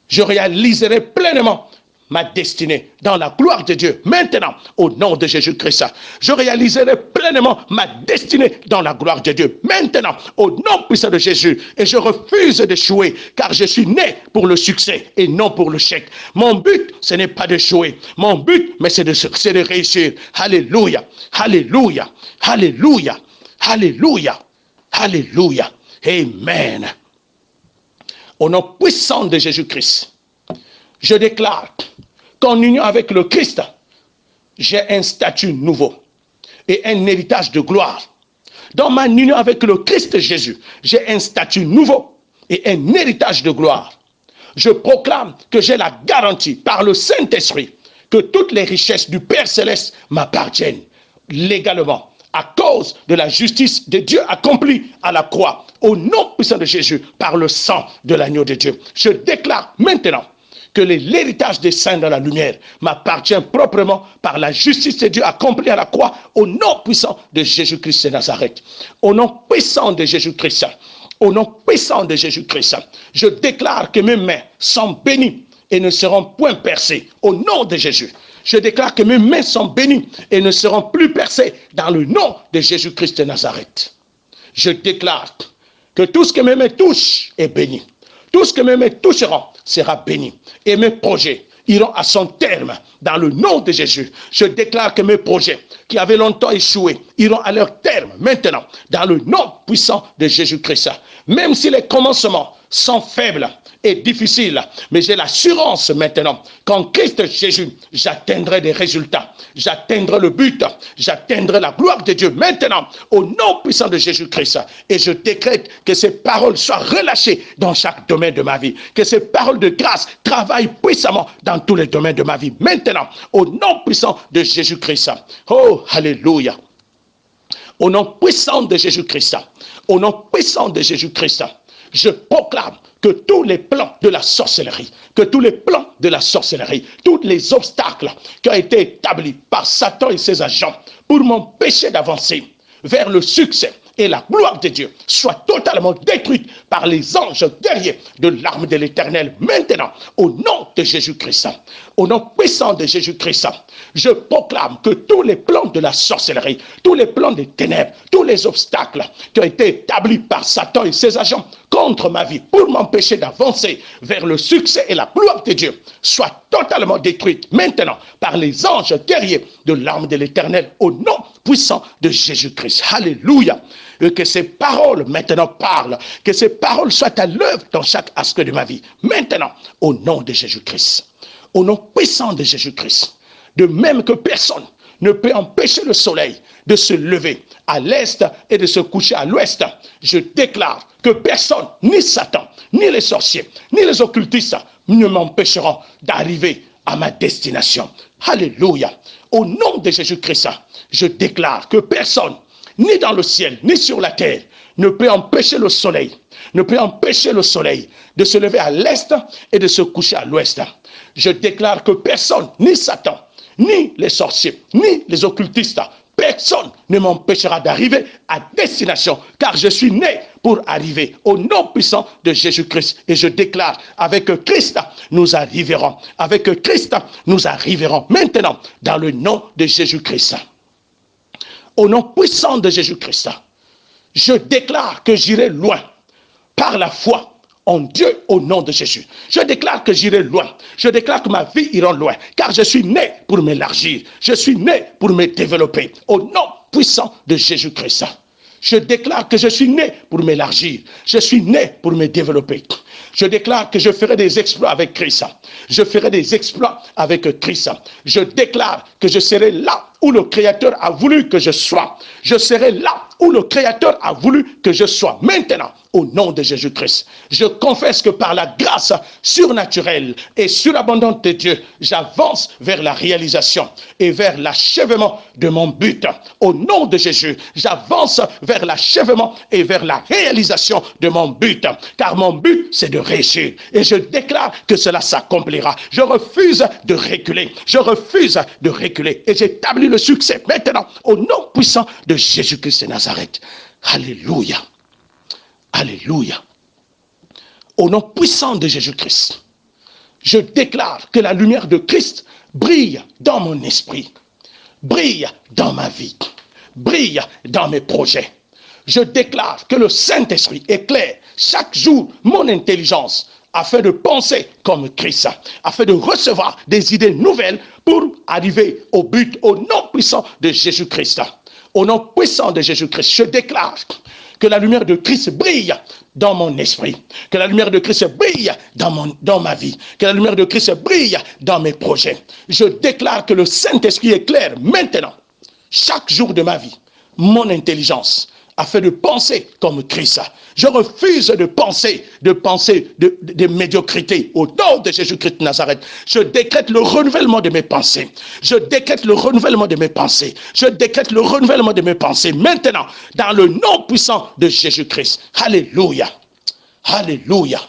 je réaliserai pleinement ma destinée dans la gloire de Dieu. Maintenant, au nom de Jésus-Christ, je réaliserai pleinement ma destinée dans la gloire de Dieu. Maintenant, au nom puissant de Jésus, et je refuse d'échouer, car je suis né pour le succès et non pour le chèque. Mon but, ce n'est pas d'échouer. Mon but, mais c'est de réussir. Alléluia, alléluia, alléluia, alléluia, alléluia. Amen. Au nom puissant de Jésus-Christ, je déclare qu'en union avec le Christ, j'ai un statut nouveau et un héritage de gloire. Dans ma union avec le Christ Jésus, j'ai un statut nouveau et un héritage de gloire. Je proclame que j'ai la garantie par le Saint-Esprit que toutes les richesses du Père Céleste m'appartiennent légalement à cause de la justice de Dieu accomplie à la croix, au nom puissant de Jésus, par le sang de l'agneau de Dieu. Je déclare maintenant que l'héritage des saints dans la lumière m'appartient proprement par la justice de Dieu accomplie à la croix, au nom puissant de Jésus-Christ de Nazareth. Au nom puissant de Jésus-Christ, au nom puissant de Jésus-Christ, je déclare que mes mains sont bénies et ne seront point percées, au nom de Jésus. Je déclare que mes mains sont bénies et ne seront plus percées dans le nom de Jésus-Christ de Nazareth. Je déclare que tout ce que mes mains touchent est béni. Tout ce que mes mains toucheront sera béni. Et mes projets iront à son terme dans le nom de Jésus. Je déclare que mes projets qui avaient longtemps échoué iront à leur terme maintenant dans le nom puissant de Jésus-Christ. Même si les commencements sont faibles et difficiles, mais j'ai l'assurance maintenant qu'en Christ Jésus, j'atteindrai des résultats. J'atteindrai le but, j'atteindrai la gloire de Dieu maintenant au nom puissant de Jésus-Christ. Et je décrète que ces paroles soient relâchées dans chaque domaine de ma vie. Que ces paroles de grâce travaillent puissamment dans tous les domaines de ma vie maintenant au nom puissant de Jésus-Christ. Oh, alléluia. Au nom puissant de Jésus-Christ, au nom puissant de Jésus-Christ, je proclame que tous les plans de la sorcellerie, tous les obstacles qui ont été établis par Satan et ses agents pour m'empêcher d'avancer vers le succès et la gloire de Dieu soient totalement détruites par les anges guerriers de l'arme de l'Éternel maintenant au nom de Jésus-Christ. Au nom puissant de Jésus-Christ, je proclame que tous les plans de la sorcellerie, tous les plans des ténèbres, tous les obstacles qui ont été établis par Satan et ses agents contre ma vie pour m'empêcher d'avancer vers le succès et la gloire de Dieu soient totalement détruites maintenant par les anges guerriers de l'arme de l'Éternel au nom puissant de Jésus-Christ. Alléluia. Et que ces paroles maintenant parlent, que ces paroles soient à l'œuvre dans chaque aspect de ma vie maintenant au nom de Jésus-Christ. Au nom puissant de Jésus-Christ. De même que personne ne peut empêcher le soleil de se lever à l'est et de se coucher à l'ouest, je déclare que personne, ni Satan, ni les sorciers, ni les occultistes, ne m'empêcheront d'arriver à ma destination. Alléluia. Au nom de Jésus-Christ, je déclare que personne, ni dans le ciel, ni sur la terre, ne peut empêcher le soleil, de se lever à l'est et de se coucher à l'ouest. Je déclare que personne, ni Satan, ni les sorciers, ni les occultistes, personne ne m'empêchera d'arriver à destination, car je suis né pour arriver au nom puissant de Jésus-Christ. Et je déclare, avec Christ, nous arriverons. Avec Christ, nous arriverons maintenant dans le nom de Jésus-Christ. Au nom puissant de Jésus-Christ, je déclare que j'irai loin par la foi en Dieu au nom de Jésus. Je déclare que j'irai loin. Je déclare que ma vie ira loin, car je suis né pour m'élargir. Je suis né pour me développer au nom puissant de Jésus-Christ. Je déclare que je suis né pour m'élargir. Je suis né pour me développer. Je déclare que je ferai des exploits avec Christ. Je ferai des exploits avec Christ. Je déclare que je serai là où le Créateur a voulu que je sois. Je serai là où le Créateur a voulu que je sois. Maintenant, au nom de Jésus-Christ, je confesse que par la grâce surnaturelle et surabondante de Dieu, j'avance vers la réalisation et vers l'achèvement de mon but. Au nom de Jésus, j'avance vers l'achèvement et vers la réalisation de mon but. Car mon but, c'est de réussir. Et je déclare que cela s'accomplira. Je refuse de reculer. Je refuse de reculer. Et j'établis le succès maintenant au nom puissant de Jésus-Christ de Nazareth. Alléluia. Alléluia. Au nom puissant de Jésus-Christ, Je déclare que la lumière de Christ brille dans mon esprit, brille dans ma vie, brille dans mes projets. Je déclare que le Saint-Esprit éclaire chaque jour mon intelligence afin de penser comme Christ, afin de recevoir des idées nouvelles pour arriver au but, au nom puissant de Jésus-Christ. Au nom puissant de Jésus-Christ, je déclare que la lumière de Christ brille dans mon esprit, que la lumière de Christ brille dans ma vie, que la lumière de Christ brille dans mes projets. Je déclare que le Saint-Esprit éclaire maintenant, chaque jour de ma vie, mon intelligence, afin de penser comme Christ. Je refuse de penser de médiocrité au nom de Jésus-Christ de Nazareth. Je décrète le renouvellement de mes pensées. Je décrète le renouvellement de mes pensées. Je décrète le renouvellement de mes pensées maintenant dans le nom puissant de Jésus-Christ. Alléluia. Alléluia.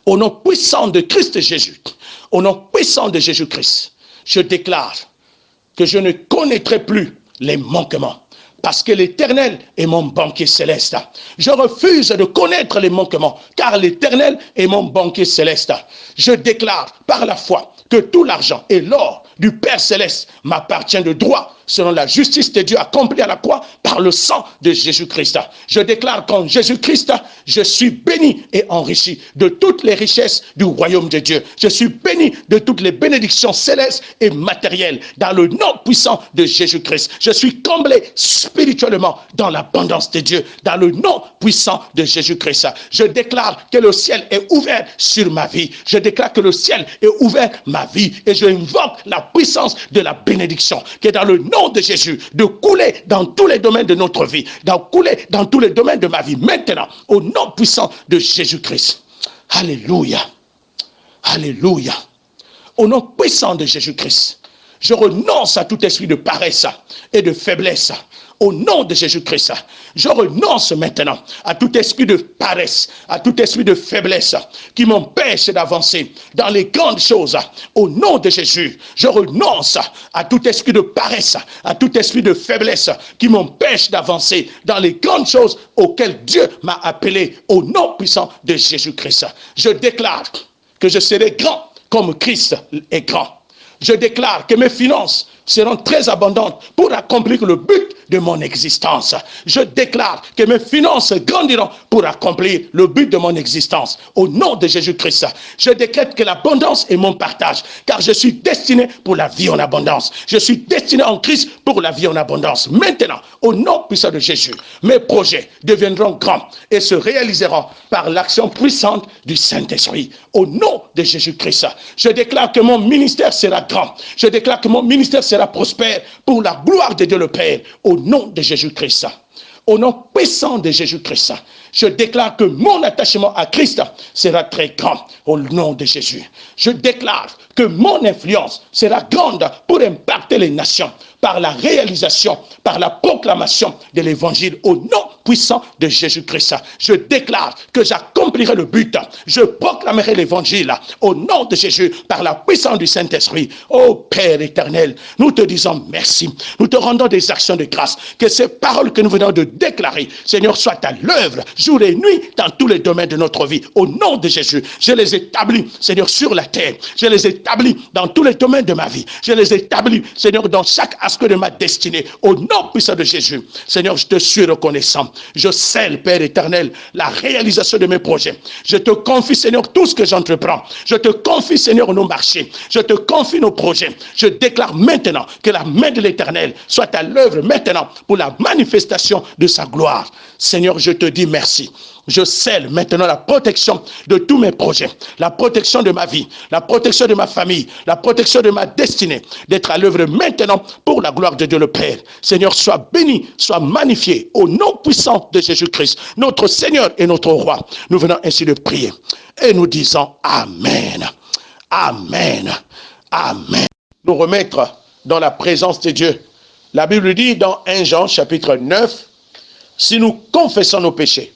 Au nom puissant de Christ Jésus, au nom puissant de Jésus-Christ, je déclare que je ne connaîtrai plus les manquements. Parce que l'Éternel est mon banquier céleste. Je refuse de connaître les manquements, car l'Éternel est mon banquier céleste. Je déclare par la foi que tout l'argent et l'or du Père céleste m'appartient de droit, selon la justice de Dieu accomplie à la croix par le sang de Jésus-Christ. Je déclare qu'en Jésus-Christ, je suis béni et enrichi de toutes les richesses du royaume de Dieu. Je suis béni de toutes les bénédictions célestes et matérielles dans le nom puissant de Jésus-Christ. Je suis comblé spirituellement dans l'abondance de Dieu, dans le nom puissant de Jésus-Christ. Je déclare que le ciel est ouvert sur ma vie. Je déclare que le ciel est ouvert ma vie et je invoque la puissance de la bénédiction qui est dans le nom de Jésus, de couler dans tous les domaines de notre vie, de couler dans tous les domaines de ma vie, maintenant, au nom puissant de Jésus-Christ. Alléluia. Alléluia. Au nom puissant de Jésus-Christ, je renonce à tout esprit de paresse et de faiblesse. Au nom de Jésus-Christ, je renonce maintenant à tout esprit de paresse, à tout esprit de faiblesse qui m'empêche d'avancer dans les grandes choses. Au nom de Jésus, je renonce à tout esprit de paresse, à tout esprit de faiblesse qui m'empêche d'avancer dans les grandes choses auxquelles Dieu m'a appelé. Au nom puissant de Jésus-Christ, je déclare que je serai grand comme Christ est grand. Je déclare que mes finances seront très abondantes pour accomplir le but de mon existence. Je déclare que mes finances grandiront pour accomplir le but de mon existence. Au nom de Jésus-Christ, je décrète que l'abondance est mon partage, car je suis destiné pour la vie en abondance. Je suis destiné en Christ pour la vie en abondance. Maintenant, au nom puissant de Jésus, mes projets deviendront grands et se réaliseront par l'action puissante du Saint-Esprit. Au nom de Jésus-Christ, je déclare que mon ministère sera grand. Je déclare que mon ministère sera prospère pour la gloire de Dieu le Père. Au nom de Jésus-Christ. Au nom puissant de Jésus-Christ, je déclare que mon attachement à Christ sera très grand. Au nom de Jésus, je déclare que mon influence sera grande pour impacter les nations par la réalisation, par la proclamation de l'évangile. Au nom puissant de Jésus-Christ, je déclare que j'accomplirai le but. Je proclamerai l'évangile au nom de Jésus par la puissance du Saint-Esprit. Ô Père éternel, nous te disons merci. Nous te rendons des actions de grâce. Que ces paroles que nous venons de déclarer, Seigneur, soient à l'œuvre jour et nuit dans tous les domaines de notre vie. Au nom de Jésus, je les établis, Seigneur, sur la terre. Je les établis dans tous les domaines de ma vie. Je les établis, Seigneur, dans chaque aspect de ma destinée. Au nom puissant de Jésus, Seigneur, je te suis reconnaissant. Je scelle, Père éternel, la réalisation de mes projets. Je te confie, Seigneur, tout ce que j'entreprends. Je te confie, Seigneur, nos marchés. Je te confie nos projets. Je déclare maintenant que la main de l'Éternel soit à l'œuvre maintenant pour la manifestation de sa gloire. Seigneur, je te dis merci. Je scelle maintenant la protection de tous mes projets, la protection de ma vie, la protection de ma famille, la protection de ma destinée, d'être à l'œuvre maintenant pour la gloire de Dieu le Père. Seigneur, sois béni, sois magnifié au nom puissant de Jésus-Christ, notre Seigneur et notre Roi. Nous venons ainsi de prier et nous disons Amen, Amen, Amen. Nous remettre dans la présence de Dieu. La Bible dit dans 1 Jean chapitre 9, si nous confessons nos péchés,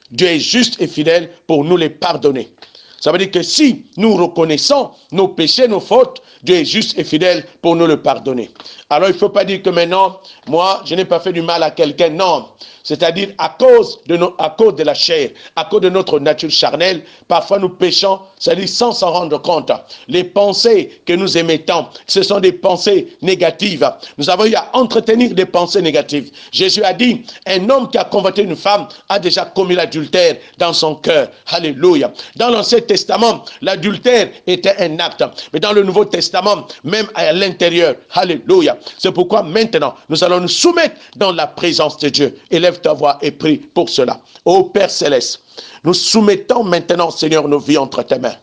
Dieu est juste et fidèle pour nous les pardonner. Ça veut dire que si nous reconnaissons nos péchés, nos fautes, Dieu est juste et fidèle pour nous le pardonner. Alors il ne faut pas dire que maintenant, moi, je n'ai pas fait du mal à quelqu'un. Non. C'est-à-dire à cause de la chair, à cause de notre nature charnelle, parfois nous péchons, c'est-à-dire sans s'en rendre compte. Les pensées que nous émettons, ce sont des pensées négatives. Nous avons eu à entretenir des pensées négatives. Jésus a dit, un homme qui a convoité une femme a déjà commis l'adultère dans son cœur. Alléluia. Dans l'Ancien Testament, l'adultère était un acte. Mais dans le Nouveau Testament, même à l'intérieur, alléluia. C'est pourquoi maintenant, nous allons nous soumettre dans la présence de Dieu. Élève ta voix et prie pour cela. Ô Père Céleste, nous soumettons maintenant, Seigneur, nos vies entre tes mains.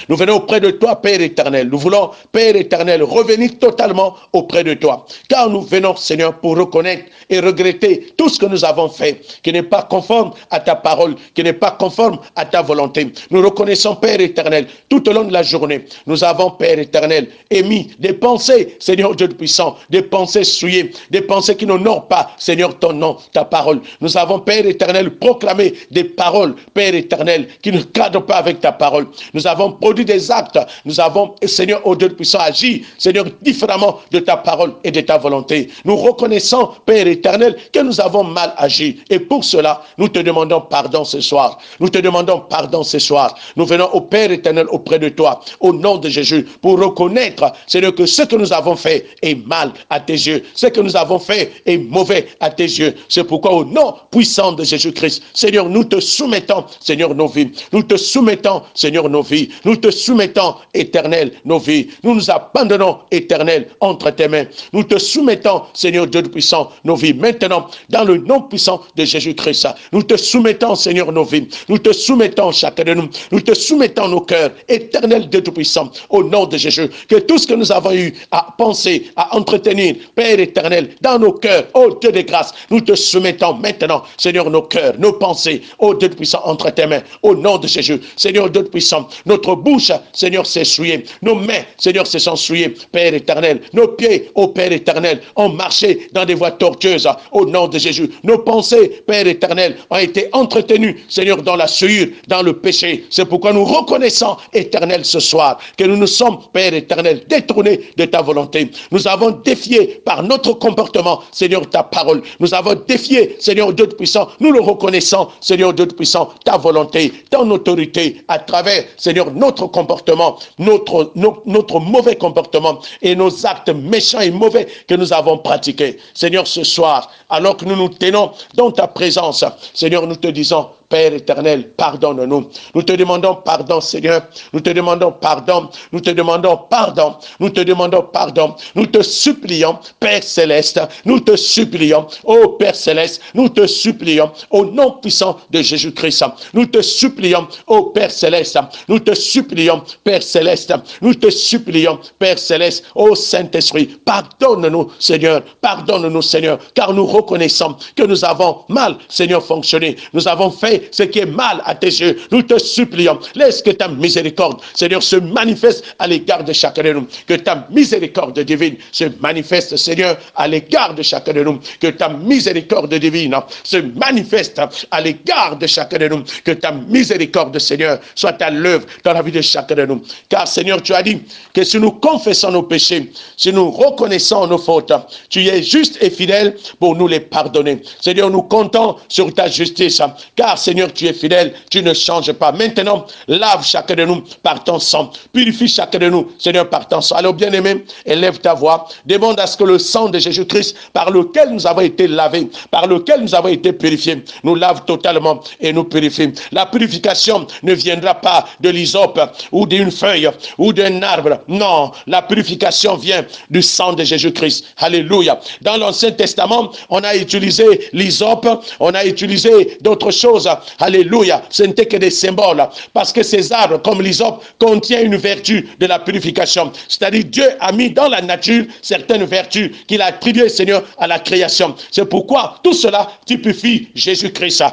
Nous venons auprès de toi, Père éternel. Nous voulons, Père éternel, revenir totalement auprès de toi. Car nous venons, Seigneur, pour reconnaître et regretter tout ce que nous avons fait, qui n'est pas conforme à ta parole, qui n'est pas conforme à ta volonté. Nous reconnaissons, Père éternel, tout au long de la journée, nous avons, Père éternel, émis des pensées, Seigneur Dieu puissant, des pensées souillées, des pensées qui n'honorent pas, Seigneur, ton nom, ta parole. Nous avons, Père éternel, proclamé des paroles, Père éternel, qui ne cadrent pas avec ta parole. Nous avons produit des actes. Nous avons, Seigneur, au Dieu puissant, agi, Seigneur, différemment de ta parole et de ta volonté. Nous reconnaissons, Père éternel, que nous avons mal agi. Et pour cela, nous te demandons pardon ce soir. Nous te demandons pardon ce soir. Nous venons au Père éternel auprès de toi, au nom de Jésus, pour reconnaître, Seigneur, que ce que nous avons fait est mal à tes yeux. Ce que nous avons fait est mauvais à tes yeux. C'est pourquoi, au nom puissant de Jésus-Christ, Seigneur, nous te soumettons, Seigneur, nos vies. Nous te soumettons, Seigneur, nos vies. Nous te soumettons, éternel, nos vies. Nous nous abandonnons, éternel, entre tes mains. Nous te soumettons, Seigneur Dieu puissant, nos vies. Maintenant, dans le nom puissant de Jésus-Christ, nous te soumettons, Seigneur, nos vies. Nous te soumettons chacun de nous. Nous te soumettons nos cœurs, éternel Dieu puissant, au nom de Jésus. Que tout ce que nous avons eu à penser, à entretenir, Père éternel, dans nos cœurs, ô Dieu de grâce, nous te soumettons maintenant, Seigneur, nos cœurs, nos pensées, ô Dieu puissant, entre tes mains, au nom de Jésus. Seigneur Dieu puissant, notre bouche, Seigneur, s'est souillée. Nos mains, Seigneur, se sont souillées, Père éternel. Nos pieds, ô Père éternel, ont marché dans des voies tortueuses, au nom de Jésus. Nos pensées, Père éternel, ont été entretenues, Seigneur, dans la souillure, dans le péché. C'est pourquoi nous reconnaissons, éternel, ce soir, que nous nous sommes, Père éternel, détournés de ta volonté. Nous avons défié par notre comportement, Seigneur, ta parole. Nous avons défié, Seigneur Dieu puissant. Nous le reconnaissons, Seigneur Dieu puissant, ta volonté, ton autorité, à travers, Seigneur, notre comportement, notre mauvais comportement et nos actes méchants et mauvais que nous avons pratiqués. Seigneur, ce soir, alors que nous nous tenons dans ta présence, Seigneur, nous te disons, Père éternel, pardonne-nous. Nous te demandons pardon, Seigneur. Nous te demandons pardon. Nous te demandons pardon. Nous te demandons pardon. Nous te supplions, Père céleste. Nous te supplions, ô Père céleste. Nous te supplions, au nom puissant de Jésus-Christ. Nous te supplions, ô Père céleste. Nous te supplions, Père céleste. Nous te supplions, Père céleste, ô Saint-Esprit. Pardonne-nous, Seigneur. Pardonne-nous, Seigneur. Car nous reconnaissons que nous avons mal, Seigneur, fonctionné. Nous avons fait ce qui est mal à tes yeux. Nous te supplions, laisse que ta miséricorde, Seigneur, se manifeste à l'égard de chacun de nous. Que ta miséricorde divine se manifeste, Seigneur, à l'égard de chacun de nous. Que ta miséricorde divine se manifeste à l'égard de chacun de nous. Que ta miséricorde, Seigneur, soit à l'œuvre dans la vie de chacun de nous. Car, Seigneur, tu as dit que si nous confessons nos péchés, si nous reconnaissons nos fautes, tu es juste et fidèle pour nous les pardonner. Seigneur, nous comptons sur ta justice. Car, Seigneur, tu es fidèle, tu ne changes pas. Maintenant, lave chacun de nous par ton sang. Purifie chacun de nous, Seigneur, par ton sang. Alors, bien-aimé, élève ta voix. Demande à ce que le sang de Jésus-Christ, par lequel nous avons été lavés, par lequel nous avons été purifiés, nous lave totalement et nous purifie. La purification ne viendra pas de l'hysope ou d'une feuille ou d'un arbre. Non, la purification vient du sang de Jésus-Christ. Alléluia. Dans l'Ancien Testament, on a utilisé l'hysope, on a utilisé d'autres choses. Alléluia. Ce n'était que des symboles. Parce que ces arbres, comme l'hysope, contiennent une vertu de la purification. C'est-à-dire, Dieu a mis dans la nature certaines vertus qu'il a attribuées, Seigneur, à la création. C'est pourquoi tout cela typifie Jésus-Christ.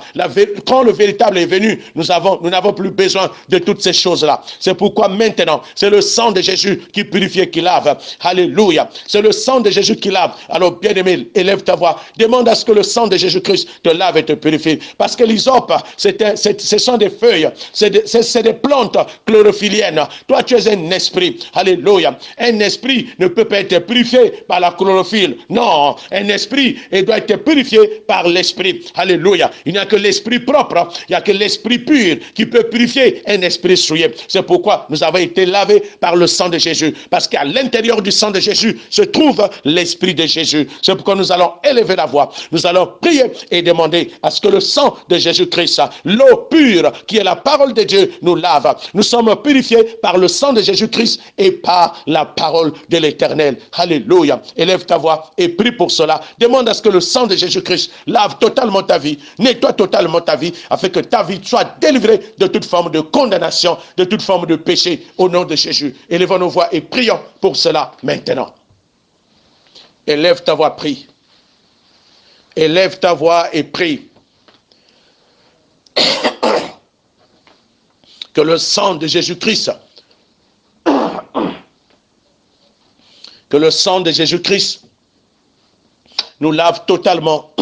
Quand le véritable est venu, nous n'avons plus besoin de toutes ces choses-là. C'est pourquoi maintenant, c'est le sang de Jésus qui purifie et qui lave. Alléluia. C'est le sang de Jésus qui lave. Alors, bien-aimé, élève ta voix. Demande à ce que le sang de Jésus-Christ te lave et te purifie. Parce que l'hysope, ce sont des feuilles, c'est des plantes chlorophylliennes. Toi, tu es un esprit. Alléluia. Un esprit ne peut pas être purifié par la chlorophylle. Non, un esprit doit être purifié par l'esprit. Alléluia. Il n'y a que l'esprit propre, il n'y a que l'esprit pur qui peut purifier un esprit souillé. C'est pourquoi nous avons été lavés par le sang de Jésus. Parce qu'à l'intérieur du sang de Jésus se trouve l'esprit de Jésus. C'est pourquoi nous allons élever la voix. Nous allons prier et demander à ce que le sang de Jésus-Christ, l'eau pure qui est la parole de Dieu, nous lave. Nous sommes purifiés par le sang de Jésus-Christ et par la parole de l'Éternel. Alléluia. Élève ta voix et prie pour cela. Demande à ce que le sang de Jésus-Christ lave totalement ta vie, nettoie totalement ta vie, afin que ta vie soit délivrée de toute forme de condamnation, de toute forme de péché, au nom de Jésus. Élevons nos voix et prions pour cela maintenant. Élève ta voix, prie. Élève ta voix et prie. Que le sang de Jésus-Christ, que le sang de Jésus-Christ nous lave totalement.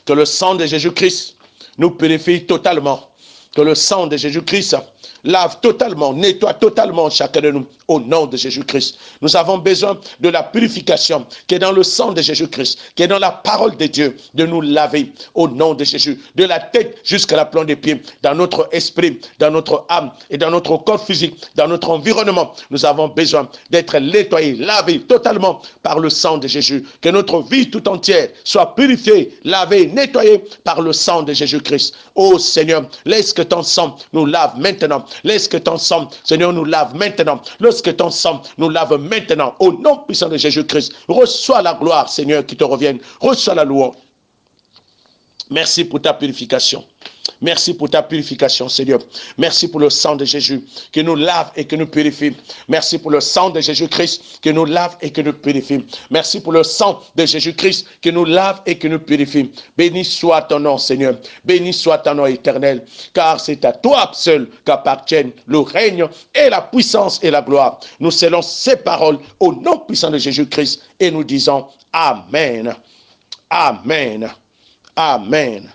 Que le sang de Jésus-Christ nous purifie totalement. Que le sang de Jésus-Christ lave totalement, nettoie totalement chacun de nous au nom de Jésus-Christ. Nous avons besoin de la purification qui est dans le sang de Jésus-Christ, qui est dans la parole de Dieu, de nous laver au nom de Jésus, de la tête jusqu'à la plante des pieds, dans notre esprit, dans notre âme et dans notre corps physique, dans notre environnement. Nous avons besoin d'être nettoyés, lavés totalement par le sang de Jésus. Que notre vie tout entière soit purifiée, lavée, nettoyée par le sang de Jésus-Christ. Oh Seigneur, laisse que ton sang nous lave maintenant. Laisse que ton sang, Seigneur, nous lave maintenant. Lorsque ton sang nous lave maintenant, au nom puissant de Jésus-Christ, reçois la gloire, Seigneur, qui te revienne. Reçois la louange. Merci pour ta purification. Merci pour ta purification, Seigneur. Merci pour le sang de Jésus qui nous lave et qui nous purifie. Merci pour le sang de Jésus-Christ qui nous lave et qui nous purifie. Merci pour le sang de Jésus-Christ qui nous lave et qui nous purifie. Béni soit ton nom, Seigneur. Béni soit ton nom éternel, car c'est à toi seul qu'appartiennent le règne et la puissance et la gloire. Nous scellons ces paroles au nom puissant de Jésus-Christ et nous disons Amen. Amen. Amen.